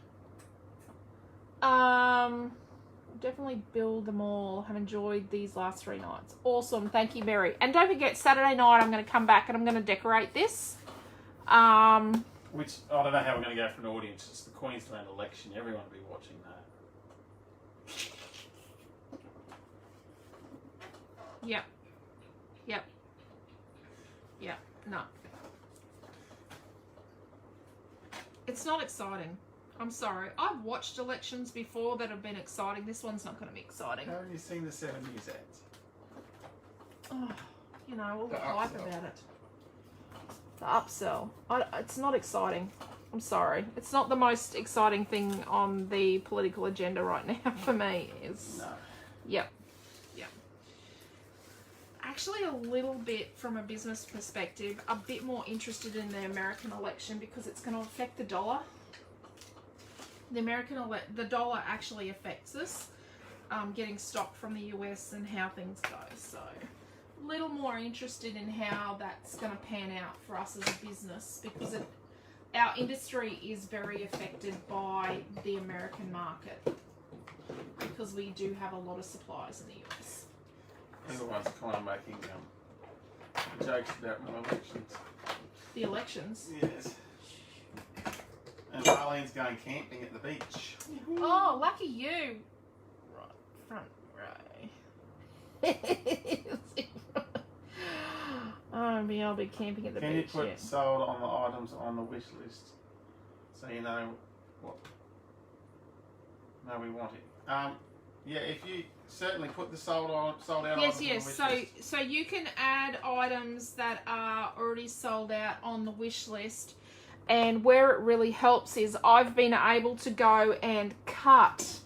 Speaker 1: Definitely build them all. Have enjoyed these last 3 nights. Awesome. Thank you, Mary. And don't forget, Saturday night I'm going to come back and I'm going to decorate this.
Speaker 2: Which, I don't know how we're going to go for an audience. It's the Queensland election. Everyone will be watching that.
Speaker 1: Yep. No. It's not exciting. I'm sorry. I've watched elections before that have been exciting. This one's not going to be exciting.
Speaker 2: Haven't you seen the 7 News ads?
Speaker 1: Oh, all the
Speaker 2: The
Speaker 1: hype
Speaker 2: upsell.
Speaker 1: about it. The upsell. It's not exciting. I'm sorry. It's not the most exciting thing on the political agenda right now for me.
Speaker 2: No.
Speaker 1: Yep. Actually, a little bit from a business perspective, a bit more interested in the American election because it's going to affect the dollar. The dollar actually affects us, getting stock from the US and how things go. So, a little more interested in how that's going to pan out for us as a business because our industry is very affected by the American market because we do have a lot of suppliers in the US.
Speaker 2: Everyone's kind of making jokes about my elections.
Speaker 1: The elections?
Speaker 2: Yes. And Marlene's going camping at the beach.
Speaker 1: Oh, lucky you. Right, front row. I'll be camping at the
Speaker 2: Can you
Speaker 1: beach.
Speaker 2: put sold on the items on the wish list so you know what. No, we want it. Yeah, if you certainly put the sold out
Speaker 1: Yes,
Speaker 2: items
Speaker 1: yes.
Speaker 2: on the wish list.
Speaker 1: So you can add items that are already sold out on the wish list. And where it really helps is I've been able to go and cut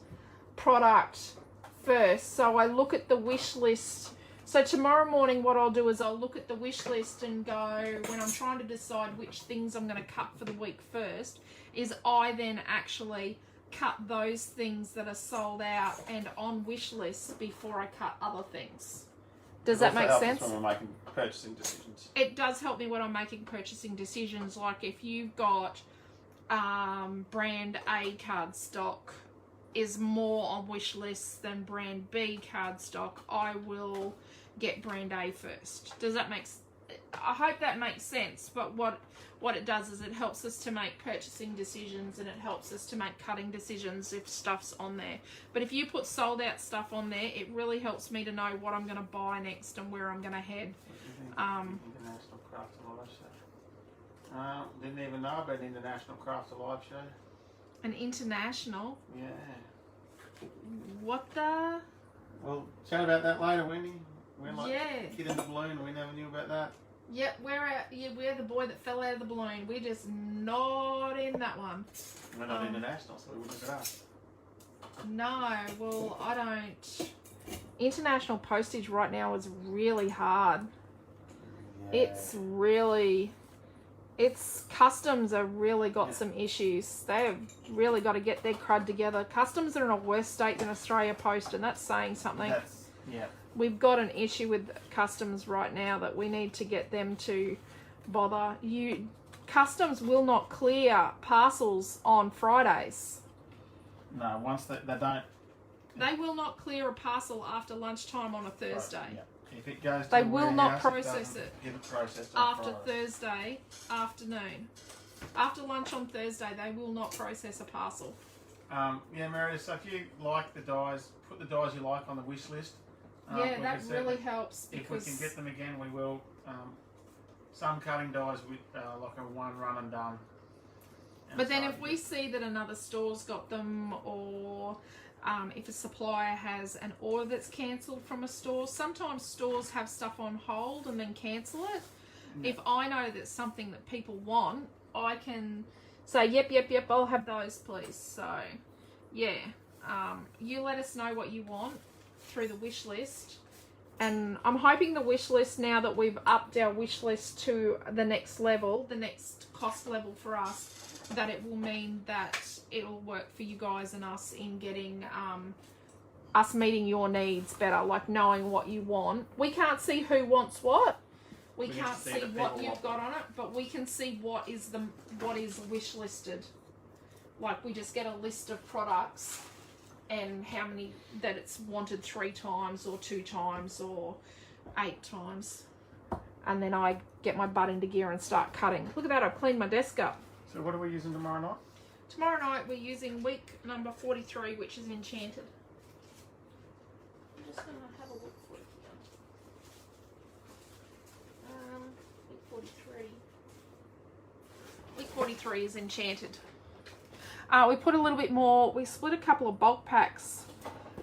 Speaker 1: product first. So I look at the wish list. So tomorrow morning what I'll do is I'll look at the wish list and go, when I'm trying to decide which things I'm going to cut for the week first, is I then actually cut those things that are sold out and on wish lists before I cut other things. Does that make sense?
Speaker 2: When we're making purchasing decisions.
Speaker 1: It does help me when I'm making purchasing decisions. Like if you've got brand A cardstock is more on wish lists than brand B cardstock, I will get brand A first. Does that make sense? I hope that makes sense. But what it does is it helps us to make purchasing decisions, and it helps us to make cutting decisions if stuff's on there. But if you put sold out stuff on there, it really helps me to know what I'm going to buy next and where I'm going to head.
Speaker 2: International Craft Alive Show. Didn't even know about International Craft Alive Show.
Speaker 1: An international?
Speaker 2: Yeah.
Speaker 1: What the?
Speaker 2: Well, chat about that later, Wendy. We're like
Speaker 1: Yeah.
Speaker 2: Kid in the Balloon. We never knew about that.
Speaker 1: Yep, we're the boy that fell out of the balloon. We're just not in that one.
Speaker 2: We're not international, so we wouldn't look it up.
Speaker 1: No, well, I don't. International postage right now is really hard.
Speaker 2: Yeah.
Speaker 1: It's customs have really got some issues. They have really got to get their crud together. Customs are in a worse state than Australia Post, and that's saying something.
Speaker 2: Yeah.
Speaker 1: We've got an issue with customs right now that we need to get them to bother. Customs will not clear parcels on Fridays.
Speaker 2: No, once they don't.
Speaker 1: They will not clear a parcel after lunchtime on a Thursday.
Speaker 2: Right, yeah. If it goes to
Speaker 1: They
Speaker 2: the
Speaker 1: will not
Speaker 2: warehouse,
Speaker 1: process it
Speaker 2: Get it processed on
Speaker 1: after
Speaker 2: Friday.
Speaker 1: Thursday afternoon. After lunch on Thursday, they will not process a parcel.
Speaker 2: Yeah, Meredith, so if you like the dies, put the dies you like on the wish list.
Speaker 1: Yeah, that really helps
Speaker 2: If we
Speaker 1: because
Speaker 2: can get them again, we will. Some cutting dies with like a one run and done. And
Speaker 1: But then
Speaker 2: so
Speaker 1: if we see that another store's got them, or if a supplier has an order that's cancelled from a store, sometimes stores have stuff on hold and then cancel it.
Speaker 2: Yeah.
Speaker 1: If I know that's something that people want, I can say, yep, I'll have those, please. So, yeah, you let us know what you want through the wish list. And I'm hoping the wish list, now that we've upped our wish list to the next level, the next cost level for us, that it will mean that it'll work for you guys and us in getting us meeting your needs better, like knowing what you want. We can't see who wants what. We can't see what you've got on it, but we can see what is wish listed. Like we just get a list of products and how many that it's wanted 3 times or 2 times or 8 times. And then I get my butt into gear and start cutting. Look at that, I've cleaned my desk up.
Speaker 2: So what are we using tomorrow night?
Speaker 1: Tomorrow night we're using week number 43, which is Enchanted. I'm just going to have a look for it here. Week 43. Week 43 is Enchanted. We put a little bit more, we split a couple of bulk packs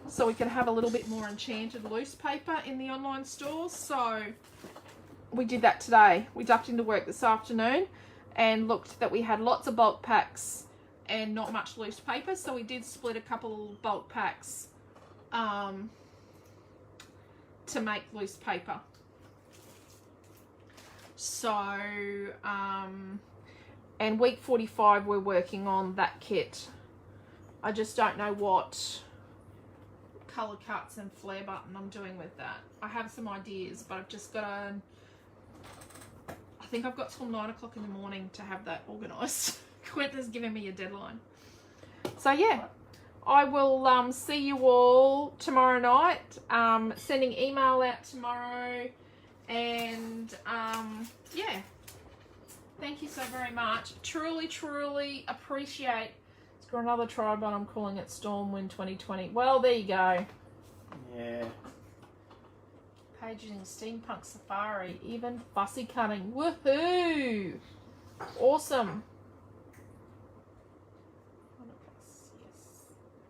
Speaker 1: so we can have a little bit more Enchanted loose paper in the online stores. So we did that today. We ducked into work this afternoon and looked that we had lots of bulk packs and not much loose paper. So we did split a couple of bulk packs to make loose paper. So, and week 45 we're working on that kit. I just don't know what colour cuts and flare button I'm doing with that. I have some ideas, but I've just got to... I think I've got till 9 o'clock in the morning to have that organised. Quentin's giving me a deadline. So yeah, I will see you all tomorrow night. Sending email out tomorrow. And yeah. Thank you so very much. Truly, truly appreciate. It's got another try, but I'm calling it Stormwind 2020. Well, there you go.
Speaker 2: Yeah.
Speaker 1: Page using Steampunk Safari. Even fussy cutting. Woohoo! Awesome.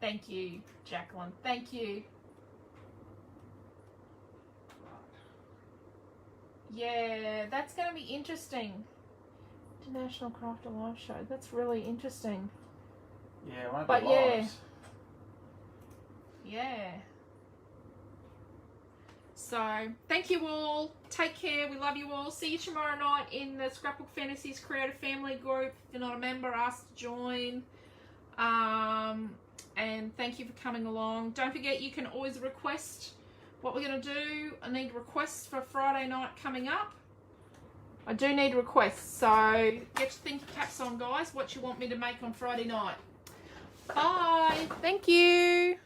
Speaker 1: Thank you, Jacqueline. Thank you. Yeah, that's going to be interesting. International Crafter Live Show. That's really interesting.
Speaker 2: Yeah, it won't
Speaker 1: But
Speaker 2: be
Speaker 1: yeah.
Speaker 2: lives.
Speaker 1: Yeah. So, thank you all. Take care. We love you all. See you tomorrow night in the Scrapbook Fantasies Creative Family Group. If you're not a member, ask to join. And thank you for coming along. Don't forget, you can always request what we're going to do. I need requests for Friday night coming up. I do need requests. So, get your thinking caps on, guys. What you want me to make on Friday night. Bye. Thank you.